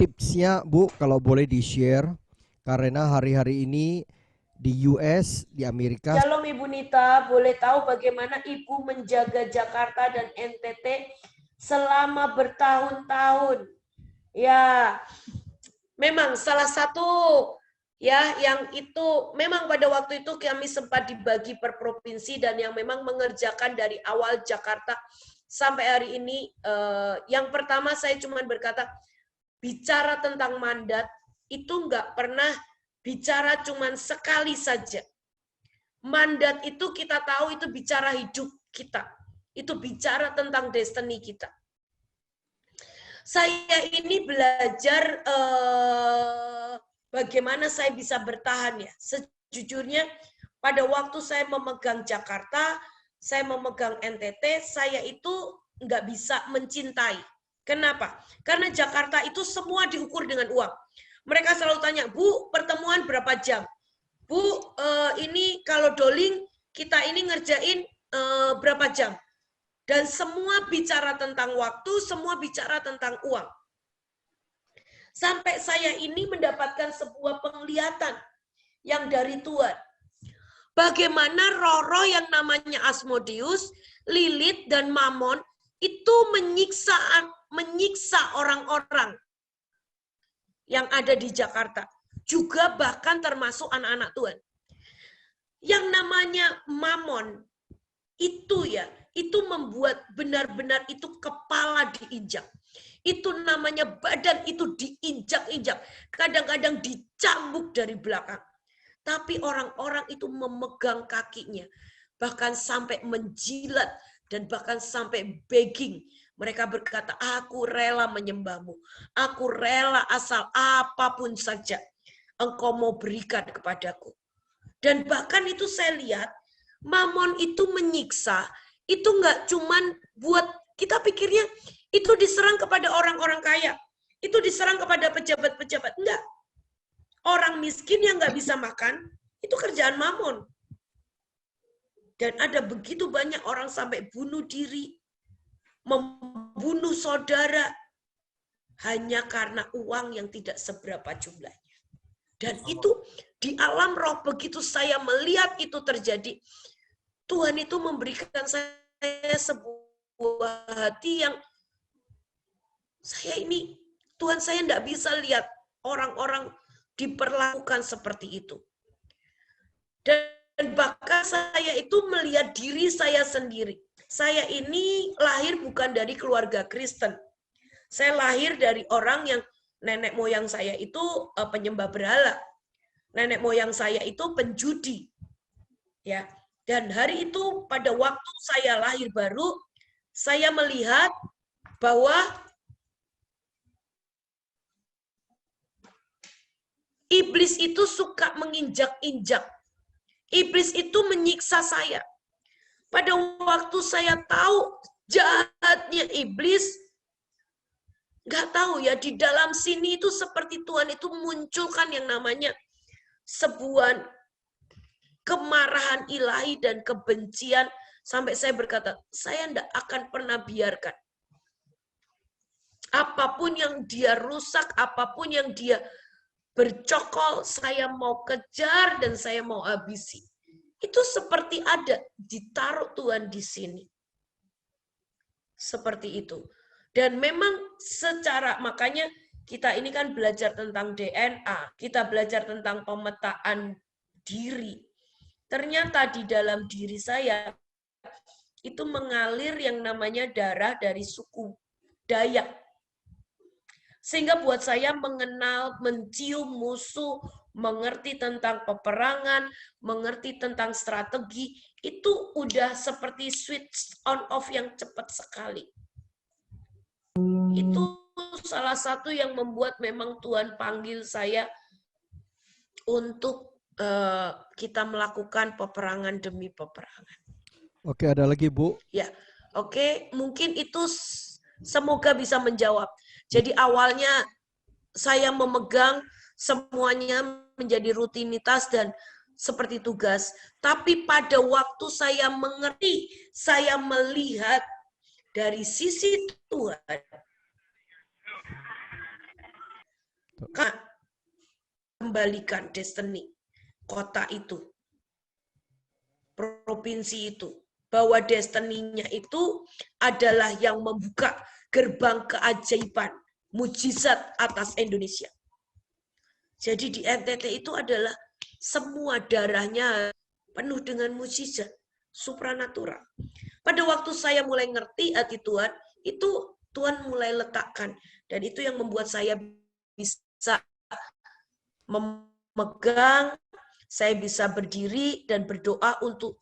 Tipsnya Bu, kalau boleh di-share, karena hari-hari ini di US, di Amerika. Shalom Ibu Nita, boleh tahu bagaimana Ibu menjaga Jakarta dan NTT selama bertahun-tahun? Ya, memang salah satu ya yang itu memang pada waktu itu kami sempat dibagi per provinsi dan yang memang mengerjakan dari awal Jakarta sampai hari ini. Yang pertama saya cuma berkata, bicara tentang mandat itu nggak pernah bicara cuma sekali saja. Mandat itu kita tahu itu bicara hidup kita. Itu bicara tentang destiny kita. Saya ini belajar bagaimana saya bisa bertahan ya. Sejujurnya pada waktu saya memegang Jakarta, saya memegang NTT, saya itu nggak bisa mencintai. Kenapa? Karena Jakarta itu semua diukur dengan uang. Mereka selalu tanya, Bu, pertemuan berapa jam? Bu, ini kalau doling kita ini ngerjain berapa jam? Dan semua bicara tentang waktu, semua bicara tentang uang. Sampai saya ini mendapatkan sebuah penglihatan yang dari Tuhan. Bagaimana roh-roh yang namanya Asmodeus, Lilith, dan Mammon itu menyiksa orang-orang yang ada di Jakarta. Juga bahkan termasuk anak-anak Tuhan. Yang namanya Mammon itu ya, itu membuat benar-benar itu kepala diinjak. Itu namanya badan itu diinjak-injak. Kadang-kadang dicambuk dari belakang. Tapi orang-orang itu memegang kakinya. Bahkan sampai menjilat dan bahkan sampai begging. Mereka berkata, aku rela menyembahmu. Aku rela asal apapun saja engkau mau berikan kepadaku. Dan bahkan itu saya lihat, Mammon itu menyiksa, itu enggak cuman buat, kita pikirnya itu diserang kepada orang-orang kaya. Itu diserang kepada pejabat-pejabat. Enggak. Orang miskin yang enggak bisa makan, itu kerjaan Mammon. Dan ada begitu banyak orang sampai bunuh diri, membunuh saudara, hanya karena uang yang tidak seberapa jumlahnya. Dan itu di alam roh begitu saya melihat itu terjadi, Tuhan itu memberikan saya sebuah hati yang saya ini, Tuhan saya tidak bisa lihat orang-orang diperlakukan seperti itu. Dan bahkan saya itu melihat diri saya sendiri. Saya ini lahir bukan dari keluarga Kristen. Saya lahir dari orang yang nenek moyang saya itu penyembah berhala. Nenek moyang saya itu penjudi. Ya. Dan hari itu pada waktu saya lahir baru, saya melihat bahwa iblis itu suka menginjak-injak. Iblis itu menyiksa saya. Pada waktu saya tahu jahatnya iblis, nggak tahu ya, di dalam sini itu seperti Tuhan itu munculkan yang namanya sebuah kemarahan ilahi dan kebencian, sampai saya berkata, saya tidak akan pernah biarkan apapun yang dia rusak, apapun yang dia bercokol, saya mau kejar dan saya mau habisi. Itu seperti ada ditaruh Tuhan di sini. Seperti itu. Dan memang secara, makanya kita ini kan belajar tentang DNA, kita belajar tentang pemetaan diri. Ternyata di dalam diri saya itu mengalir yang namanya darah dari suku Dayak. Sehingga buat saya mengenal, mencium musuh, mengerti tentang peperangan, mengerti tentang strategi, itu udah seperti switch on off yang cepat sekali. Itu salah satu yang membuat memang Tuhan panggil saya untuk kita melakukan peperangan demi peperangan. Oke, ada lagi Bu. Ya, oke, mungkin itu semoga bisa menjawab. Jadi awalnya saya memegang semuanya menjadi rutinitas dan seperti tugas. Tapi pada waktu saya mengerti, saya melihat dari sisi Tuhan, kembalikan destiny kota itu, provinsi itu, bahwa destiny-nya itu adalah yang membuka gerbang keajaiban, mujizat atas Indonesia. Jadi di NTT itu adalah semua darahnya penuh dengan mujizat, supranatural. Pada waktu saya mulai ngerti hati Tuhan, itu Tuhan mulai letakkan. Dan itu yang membuat saya bisa memegang, saya bisa berdiri dan berdoa untuk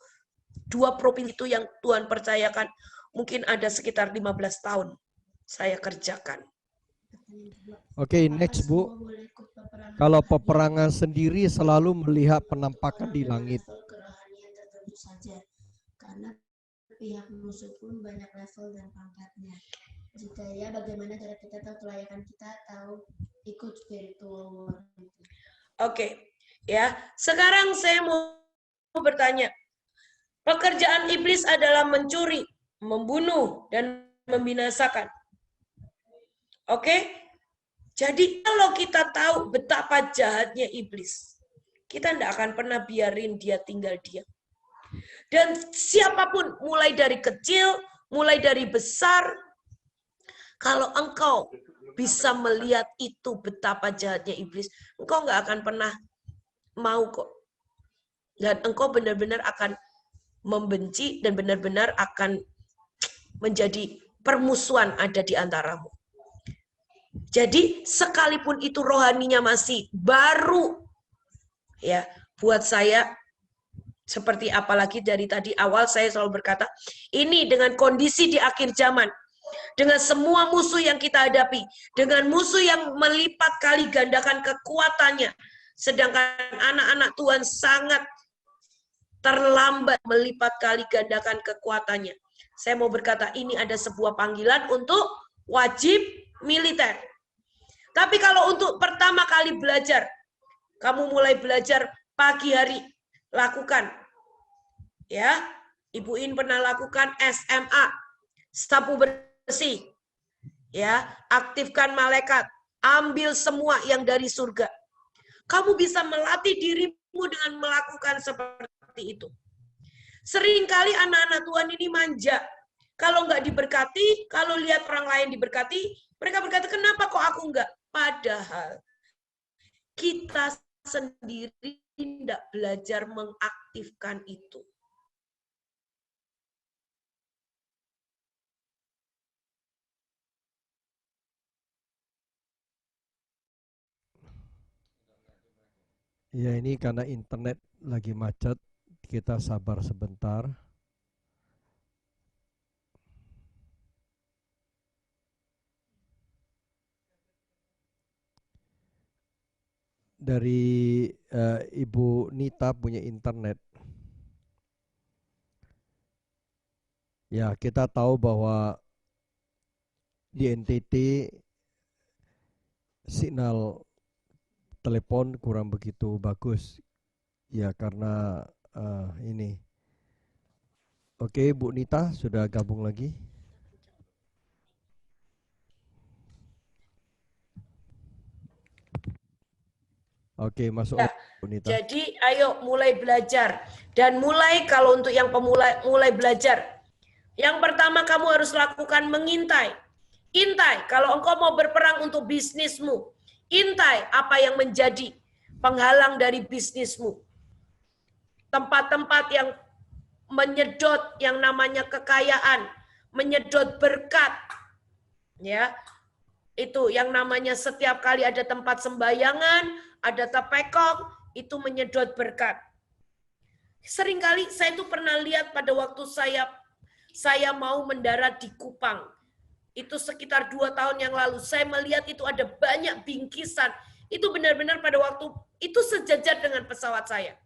dua provinsi itu yang Tuhan percayakan. Mungkin ada sekitar 15 tahun saya kerjakan. Oke, next Bu. Kalau peperangan sendiri selalu melihat penampakan di langit. Karena pihak musuh pun banyak level dan pangkatnya. Jika ya, bagaimana cara kita tahu kelayakan kita tahu ikut spiritual war? Oke, ya. Sekarang saya mau bertanya. Pekerjaan iblis adalah mencuri, membunuh, dan membinasakan. Oke? Jadi kalau kita tahu betapa jahatnya iblis, kita tidak akan pernah biarin dia tinggal diam. Dan siapapun, mulai dari kecil, mulai dari besar, kalau engkau bisa melihat itu betapa jahatnya iblis, engkau nggak akan pernah mau kok. Dan engkau benar-benar akan membenci dan benar-benar akan menjadi permusuhan ada di antaramu. Jadi sekalipun itu rohaninya masih baru, ya buat saya, seperti apalagi dari tadi awal saya selalu berkata, ini dengan kondisi di akhir zaman, dengan semua musuh yang kita hadapi, dengan musuh yang melipat kali gandakan kekuatannya, sedangkan anak-anak Tuhan sangat terlambat melipat kali gandakan kekuatannya. Saya mau berkata, ini ada sebuah panggilan untuk wajib militer. Tapi kalau untuk pertama kali belajar, kamu mulai belajar pagi hari, lakukan. Ya, Ibu In pernah lakukan SMA, sapu bersih. Ya, aktifkan malaikat, ambil semua yang dari surga. Kamu bisa melatih dirimu dengan melakukan seperti itu. Seringkali anak-anak Tuhan ini manja. Kalau nggak diberkati, kalau lihat orang lain diberkati, mereka berkata, kenapa kok aku nggak? Padahal kita sendiri tidak belajar mengaktifkan itu. Ya, ini karena internet lagi macet, kita sabar sebentar. Dari Ibu Nita punya internet. Ya, kita tahu bahwa di NTT signal telepon kurang begitu bagus. Ya, karena ini. Oke, Bu Nita sudah gabung lagi. Oke, masuk Ya, lagi, Bu Nita. jadi ayo mulai belajar. Dan mulai kalau untuk yang pemula mulai belajar. Yang pertama kamu harus lakukan mengintai. Intai kalau engkau mau berperang untuk bisnismu. Intai apa yang menjadi penghalang dari bisnismu. Tempat-tempat yang menyedot yang namanya kekayaan, menyedot berkat. Ya. Itu yang namanya setiap kali ada tempat sembayangan, ada tepekong, itu menyedot berkat. Seringkali saya itu pernah lihat pada waktu saya mau mendarat di Kupang. Itu sekitar 2 tahun yang lalu. Saya melihat itu ada banyak bingkisan. Itu benar-benar pada waktu itu sejajar dengan pesawat saya.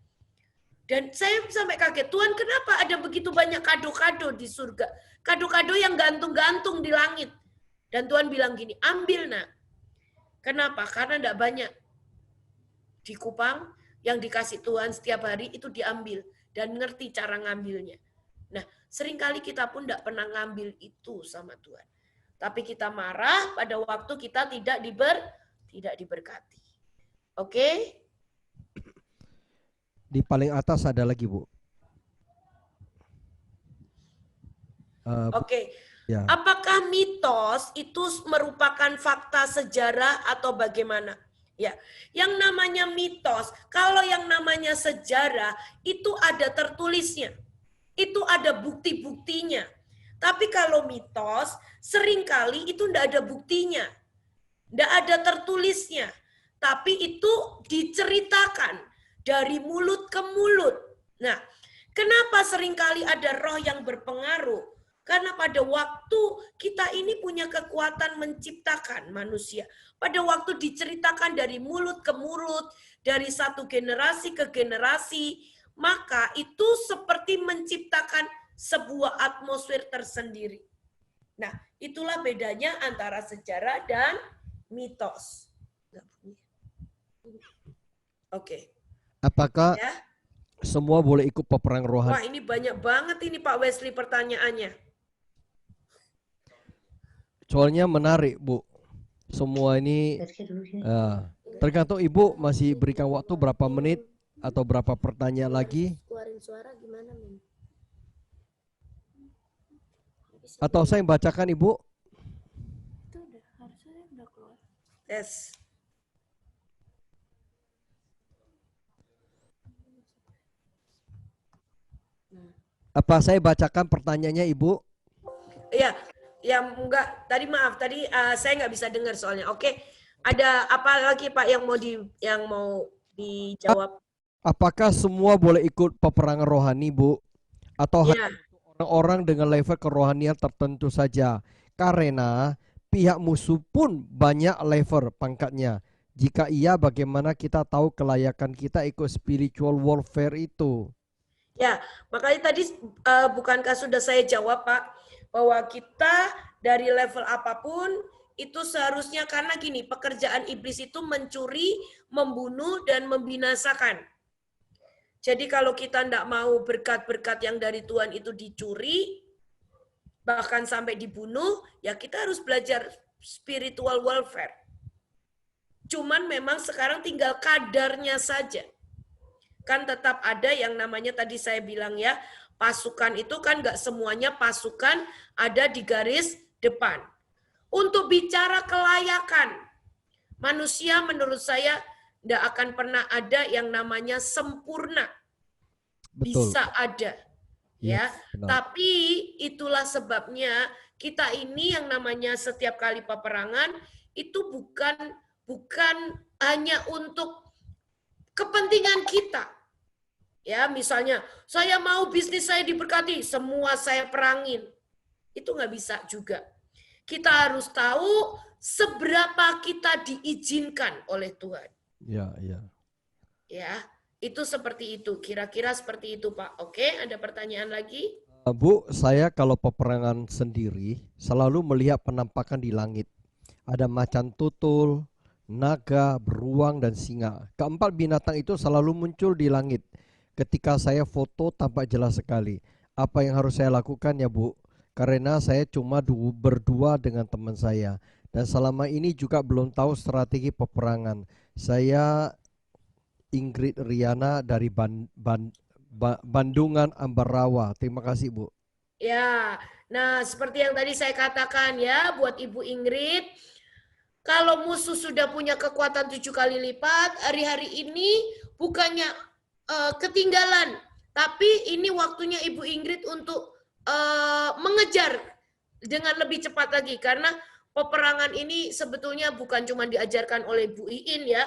Dan saya sampai kaget, Tuhan kenapa ada begitu banyak kado-kado di surga? Kado-kado yang gantung-gantung di langit. Dan Tuhan bilang gini, ambil nak. Kenapa? Karena tidak banyak. Di Kupang yang dikasih Tuhan setiap hari itu diambil. Dan ngerti cara ngambilnya. Nah, seringkali kita pun tidak pernah ngambil itu sama Tuhan. Tapi kita marah pada waktu kita tidak diberkati. Oke? Di paling atas ada lagi, Bu. Oke. Ya. Apakah mitos itu merupakan fakta sejarah atau bagaimana? Ya, yang namanya mitos, kalau yang namanya sejarah itu ada tertulisnya. Itu ada bukti-buktinya. Tapi kalau mitos, seringkali itu tidak ada buktinya. Tidak ada tertulisnya. Tapi itu diceritakan dari mulut ke mulut. Nah, kenapa seringkali ada roh yang berpengaruh? Karena pada waktu kita ini punya kekuatan menciptakan manusia. Pada waktu diceritakan dari mulut ke mulut, dari satu generasi ke generasi, maka itu seperti menciptakan sebuah atmosfer tersendiri. Nah, itulah bedanya antara sejarah dan mitos. Oke. Apakah Ya. semua boleh ikut peperangan rohani? Wah, ini banyak banget ini Pak Wesley pertanyaannya. Soalnya menarik, Bu. Semua ini tergantung Ibu masih berikan waktu berapa menit atau berapa pertanyaan lagi. Keluarin suara gimana, Min? Atau saya yang bacakan, Ibu? Itu udah harusnya udah keluar. Yes. Apa saya bacakan pertanyaannya, Ibu? Iya, ya enggak. Tadi maaf, tadi saya nggak bisa dengar soalnya. Oke, ada apa lagi Pak yang mau dijawab? Apakah semua boleh ikut peperangan rohani, Bu? Atau Iya. hanya orang-orang dengan level kerohanian tertentu saja? Karena pihak musuh pun banyak level pangkatnya. Jika iya, bagaimana kita tahu kelayakan kita ikut spiritual warfare itu? Ya, makanya tadi bukankah sudah saya jawab Pak, bahwa kita dari level apapun itu seharusnya, karena gini, pekerjaan iblis itu mencuri, membunuh, dan membinasakan. Jadi kalau kita tidak mau berkat-berkat yang dari Tuhan itu dicuri, bahkan sampai dibunuh, ya kita harus belajar spiritual warfare. Cuman memang sekarang tinggal kadarnya saja. Kan tetap ada yang namanya tadi saya bilang ya, pasukan itu kan nggak semuanya pasukan ada di garis depan. Untuk bicara kelayakan, manusia menurut saya nggak akan pernah ada yang namanya sempurna. Betul. Bisa ada. Ya, benar. tapi itulah sebabnya kita ini yang namanya setiap kali peperangan itu bukan hanya untuk kepentingan kita. Ya, misalnya saya mau bisnis saya diberkati, semua saya perangin. Itu nggak bisa juga. Kita harus tahu seberapa kita diizinkan oleh Tuhan. Ya, ya. Ya, itu seperti itu. Kira-kira seperti itu, Pak. Oke, ada pertanyaan lagi? Bu, saya kalau peperangan sendiri selalu melihat penampakan di langit. Ada macan tutul, naga, beruang, dan singa. Keempat binatang itu selalu muncul di langit. Ketika saya foto tampak jelas sekali. Apa yang harus saya lakukan ya Bu? Karena saya cuma berdua dengan teman saya. Dan selama ini juga belum tahu strategi peperangan. Saya Ingrid Riana dari Bandungan Ambarawa. Terima kasih Bu. Ya, nah seperti yang tadi saya katakan ya, buat Ibu Ingrid, kalau musuh sudah punya kekuatan 7 kali lipat, hari-hari ini bukannya ketinggalan, tapi ini waktunya Ibu Ingrid untuk mengejar dengan lebih cepat lagi, karena peperangan ini sebetulnya bukan cuma diajarkan oleh Bu Iin ya,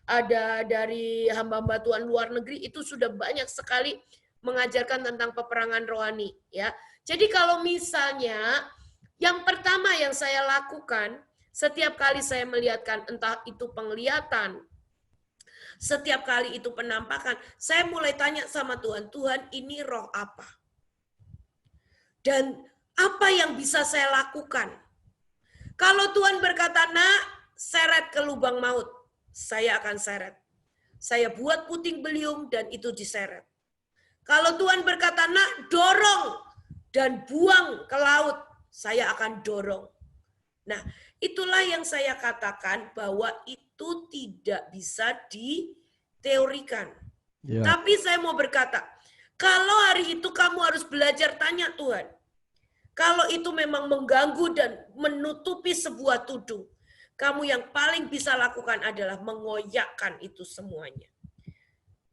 ada dari hamba-hamba Tuhan luar negeri itu sudah banyak sekali mengajarkan tentang peperangan rohani ya. Jadi kalau misalnya yang pertama yang saya lakukan setiap kali saya melihatkan, entah itu penglihatan, setiap kali itu penampakan, saya mulai tanya sama Tuhan, Tuhan ini roh apa? Dan apa yang bisa saya lakukan? Kalau Tuhan berkata, nak, seret ke lubang maut, saya akan seret. Saya buat puting beliung dan itu diseret. Kalau Tuhan berkata, nak, dorong dan buang ke laut, saya akan dorong. Nah, itulah yang saya katakan bahwa itu tidak bisa diteorikan. Ya. Tapi saya mau berkata, kalau hari itu kamu harus belajar tanya Tuhan. Kalau itu memang mengganggu dan menutupi sebuah tuduh, kamu yang paling bisa lakukan adalah mengoyakkan itu semuanya.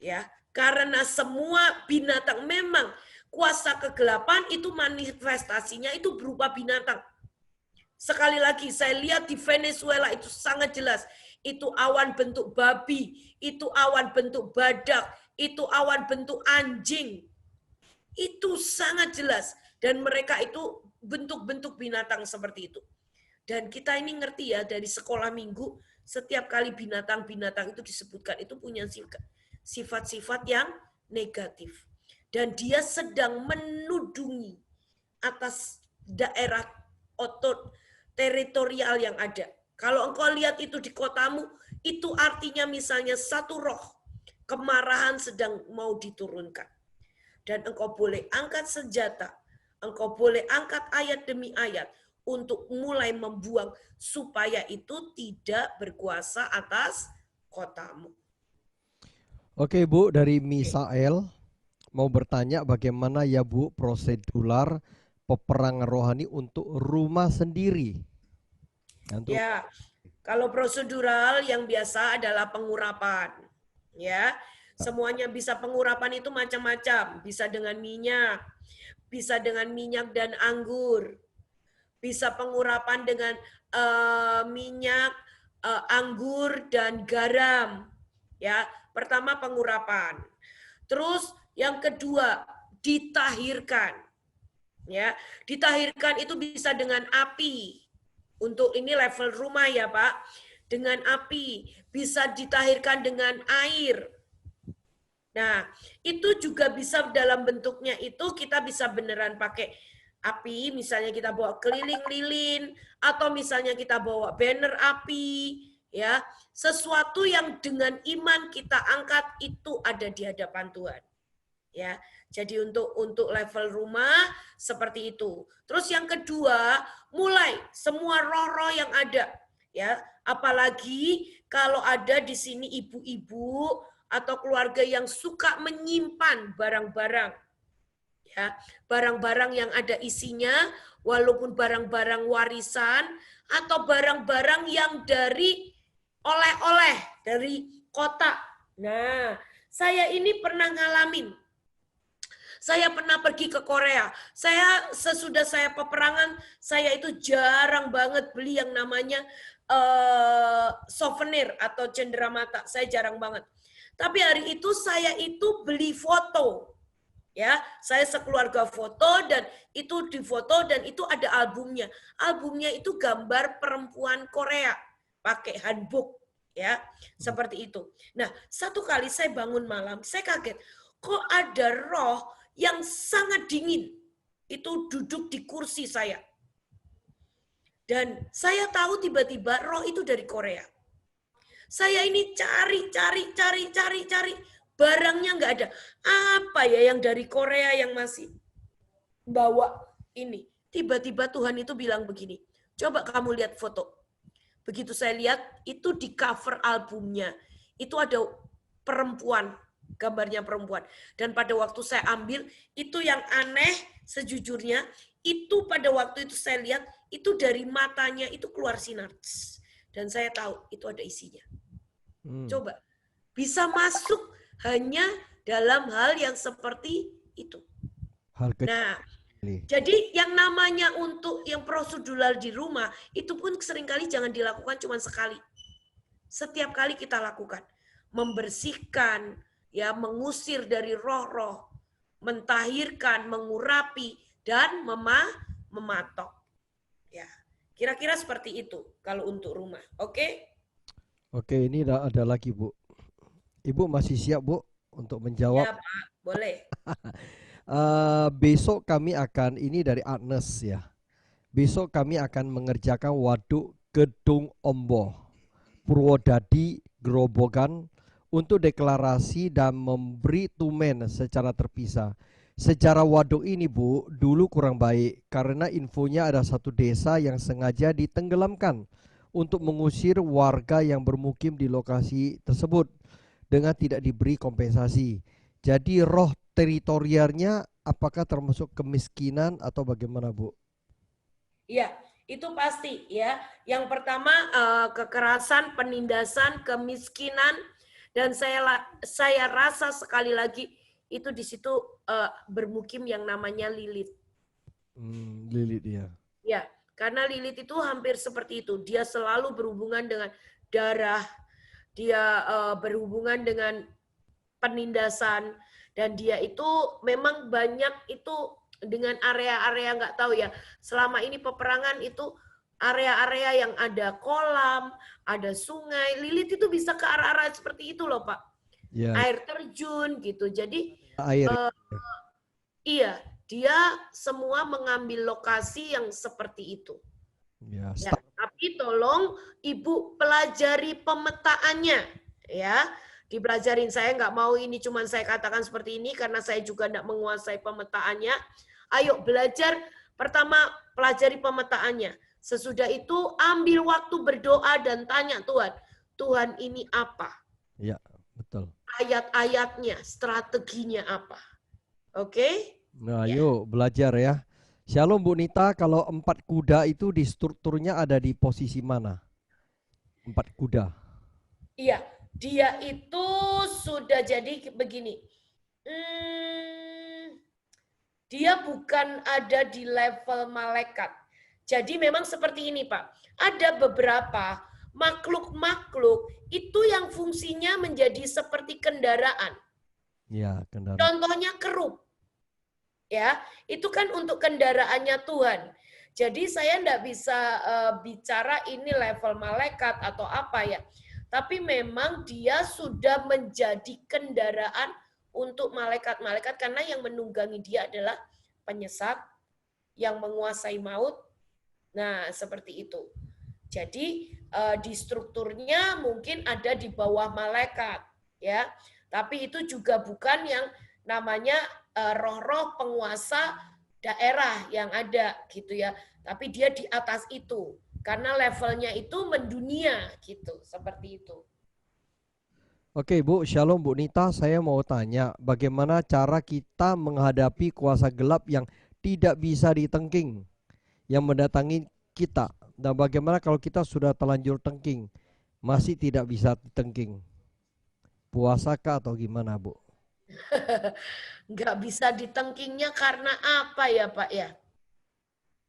Ya, karena semua binatang memang kuasa kegelapan itu manifestasinya itu berupa binatang. Sekali lagi saya lihat di Venezuela itu sangat jelas. Itu awan bentuk babi, itu awan bentuk badak, itu awan bentuk anjing. Itu sangat jelas. Dan mereka itu bentuk-bentuk binatang seperti itu. Dan kita ini ngerti ya dari sekolah minggu, setiap kali binatang-binatang itu disebutkan itu punya sifat-sifat yang negatif. Dan dia sedang menudungi atas daerah teritorial yang ada. Kalau engkau lihat itu di kotamu, itu artinya misalnya satu roh kemarahan sedang mau diturunkan. Dan engkau boleh angkat senjata, engkau boleh angkat ayat demi ayat untuk mulai membuang supaya itu tidak berkuasa atas kotamu. Oke Bu, dari Misael mau bertanya bagaimana ya Bu prosedural peperangan rohani untuk rumah sendiri. Ya, kalau prosedural yang biasa adalah pengurapan. Ya, semuanya bisa pengurapan itu macam-macam. Bisa dengan minyak, bisa dengan minyak dan anggur. Bisa pengurapan dengan minyak, anggur dan garam. Ya, pertama pengurapan. Terus yang kedua, ditahirkan. Ya, ditahirkan itu bisa dengan api. Untuk ini level rumah ya, Pak. Dengan api, bisa ditahirkan dengan air. Nah, itu juga bisa dalam bentuknya itu kita bisa beneran pakai api, misalnya kita bawa keliling lilin atau misalnya kita bawa banner api, ya. Sesuatu yang dengan iman kita angkat itu ada di hadapan Tuhan. Ya, jadi untuk level rumah seperti itu. Terus yang kedua, mulai semua roh-roh yang ada, ya, apalagi kalau ada di sini ibu-ibu atau keluarga yang suka menyimpan barang-barang, ya, barang-barang yang ada isinya, walaupun barang-barang warisan atau barang-barang yang dari oleh-oleh dari kota. Nah, saya ini pernah ngalamin. Saya pernah pergi ke Korea. Sesudah saya peperangan, saya itu jarang banget beli yang namanya souvenir atau cenderamata. Saya jarang banget. Tapi hari itu saya itu beli foto. Ya, saya sekeluarga foto dan itu difoto dan itu ada albumnya. Albumnya itu gambar perempuan Korea pakai hanbok, ya, seperti itu. Nah, satu kali saya bangun malam, saya kaget. Kok ada roh yang sangat dingin. itu duduk di kursi saya. Dan saya tahu tiba-tiba roh itu dari Korea. Saya ini cari, barangnya nggak ada. Apa ya yang dari Korea yang masih bawa ini? Tiba-tiba Tuhan itu bilang begini, coba kamu lihat foto. Begitu saya lihat, itu di cover albumnya, itu ada perempuan, gambarnya perempuan. Dan pada waktu saya ambil, itu yang aneh sejujurnya, itu pada waktu itu saya lihat, itu dari matanya itu keluar sinar. Dan saya tahu itu ada isinya. Coba, bisa masuk hanya dalam hal yang seperti itu. Nah, jadi yang namanya untuk yang prosedural di rumah, itu pun seringkali jangan dilakukan cuma sekali. Setiap kali kita lakukan. Membersihkan, ya, mengusir dari roh-roh, mentahirkan, mengurapi, dan mematok. Ya, kira-kira seperti itu kalau untuk rumah. Oke? Oke, ini ada lagi, Bu. Ibu masih siap, Bu, untuk menjawab? Ya, Pak. Boleh. Besok kami akan, ini dari Agnes ya. Besok kami akan mengerjakan waduk Gedung Ombo, Purwodadi, Grobogan untuk deklarasi dan memberi tumen secara terpisah. Sejarah waduk ini, Bu, dulu kurang baik karena infonya ada satu desa yang sengaja ditenggelamkan untuk mengusir warga yang bermukim di lokasi tersebut dengan tidak diberi kompensasi. Jadi roh teritorialnya apakah termasuk kemiskinan atau bagaimana, Bu? Iya, itu pasti ya. Yang pertama kekerasan, penindasan, kemiskinan, dan saya rasa sekali lagi itu di situ bermukim yang namanya Lilith. Lilith ya. Ya, karena Lilith itu hampir seperti itu. Dia selalu berhubungan dengan darah, dia berhubungan dengan penindasan, dan dia itu memang banyak itu dengan area-area nggak tahu ya. Selama ini peperangan itu area-area yang ada kolam, ada sungai. Lilith itu bisa ke arah-arah seperti itu loh, Pak. Ya. Air terjun gitu. Jadi Air. iya, dia semua mengambil lokasi yang seperti itu. Ya, Ya, tapi tolong Ibu pelajari pemetaannya, ya. Dipelajarin. Saya nggak mau ini cuman saya katakan seperti ini karena saya juga nggak menguasai pemetaannya. Ayo belajar. Pertama pelajari pemetaannya. Sesudah itu ambil waktu berdoa dan tanya Tuhan. Tuhan ini apa? Ya, betul. Ayat-ayatnya, strateginya apa? Oke? Nah, yuk belajar ya. Shalom Bu Nita, kalau 4 kuda itu di strukturnya ada di posisi mana? 4 kuda. Iya, dia itu sudah jadi begini. Dia bukan ada di level malaikat. Jadi memang seperti ini, Pak. Ada beberapa makhluk-makhluk itu yang fungsinya menjadi seperti kendaraan. Ya, kendaraan. Contohnya kerub. Ya, itu kan untuk kendaraannya Tuhan. Jadi saya enggak bisa bicara ini level malaikat atau apa ya. Tapi memang dia sudah menjadi kendaraan untuk malaikat-malaikat karena yang menunggangi dia adalah penyesat yang menguasai maut. Nah, seperti itu. Jadi di strukturnya mungkin ada di bawah malaikat, ya. Tapi itu juga bukan yang namanya roh-roh penguasa daerah yang ada gitu ya. Tapi dia di atas itu. Karena levelnya itu mendunia gitu, seperti itu. Oke Bu, Shalom Bu Nita, saya mau tanya bagaimana cara kita menghadapi kuasa gelap yang tidak bisa ditengking, yang mendatangi kita. Dan bagaimana kalau kita sudah terlanjur tengking, masih tidak bisa ditengking? Puasakah atau gimana Bu? Nggak bisa ditengkingnya karena apa ya Pak ya?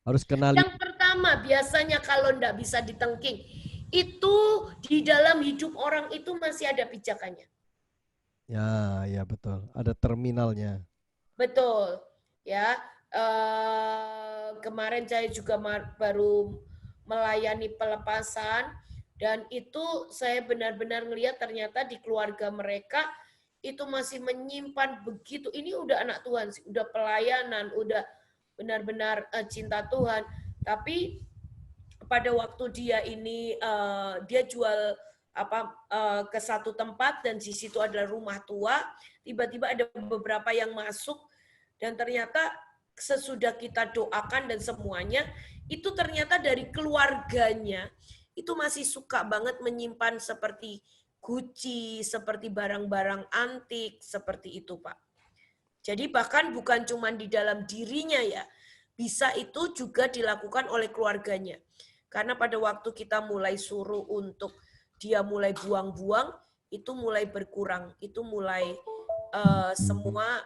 Harus kenali. Yang pertama biasanya kalau nggak bisa ditengking, itu di dalam hidup orang itu masih ada pijakannya. Ya, ya betul. Ada terminalnya. Betul. Ya, kemarin saya juga baru melayani pelepasan dan itu saya benar-benar melihat ternyata di keluarga mereka itu masih menyimpan begitu. Ini udah anak Tuhan sih, udah pelayanan, udah benar-benar cinta Tuhan. Tapi pada waktu dia ini dia jual ke satu tempat dan di situ adalah rumah tua, tiba-tiba ada beberapa yang masuk dan ternyata sesudah kita doakan dan semuanya, itu ternyata dari keluarganya itu masih suka banget menyimpan seperti Gucci, seperti barang-barang antik, seperti itu Pak. Jadi bahkan bukan cuma di dalam dirinya ya, bisa itu juga dilakukan oleh keluarganya. Karena pada waktu kita mulai suruh untuk dia mulai buang-buang, itu mulai berkurang, itu mulai semua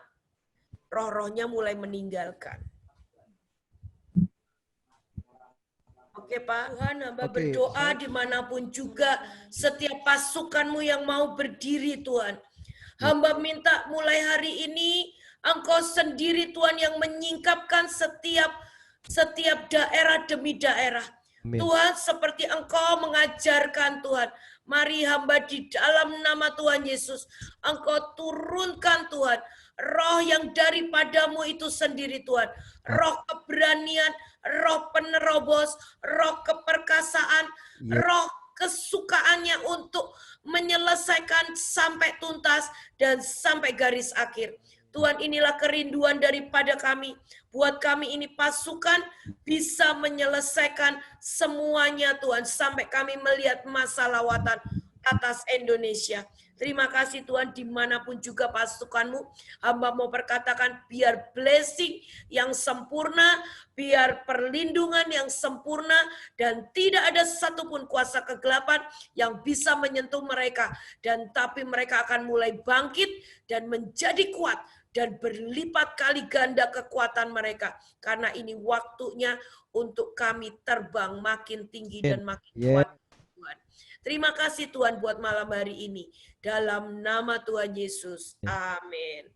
roh-rohnya mulai meninggalkan. Oke Pak, Tuhan hamba berdoa dimanapun juga setiap pasukanmu yang mau berdiri Tuhan. Hamba minta mulai hari ini Engkau sendiri Tuhan yang menyingkapkan setiap daerah demi daerah. Amin. Tuhan seperti Engkau mengajarkan Tuhan. Mari hamba di dalam nama Tuhan Yesus. Engkau turunkan Tuhan. Roh yang daripadamu itu sendiri Tuhan. Roh keberanian, roh penerobos, roh keperkasaan, roh kesukaannya untuk menyelesaikan sampai tuntas dan sampai garis akhir. Tuhan, inilah kerinduan daripada kami. Buat kami ini pasukan bisa menyelesaikan semuanya Tuhan. Sampai kami melihat masa lawatan atas Indonesia. Terima kasih Tuhan, dimanapun juga pasukanmu, hamba mau perkatakan biar blessing yang sempurna, biar perlindungan yang sempurna, dan tidak ada satupun kuasa kegelapan yang bisa menyentuh mereka. Dan tapi mereka akan mulai bangkit dan menjadi kuat, dan berlipat kali ganda kekuatan mereka. Karena ini waktunya untuk kami terbang makin tinggi dan makin kuat. Tuhan. Terima kasih Tuhan buat malam hari ini. Dalam nama Tuhan Yesus. Amin.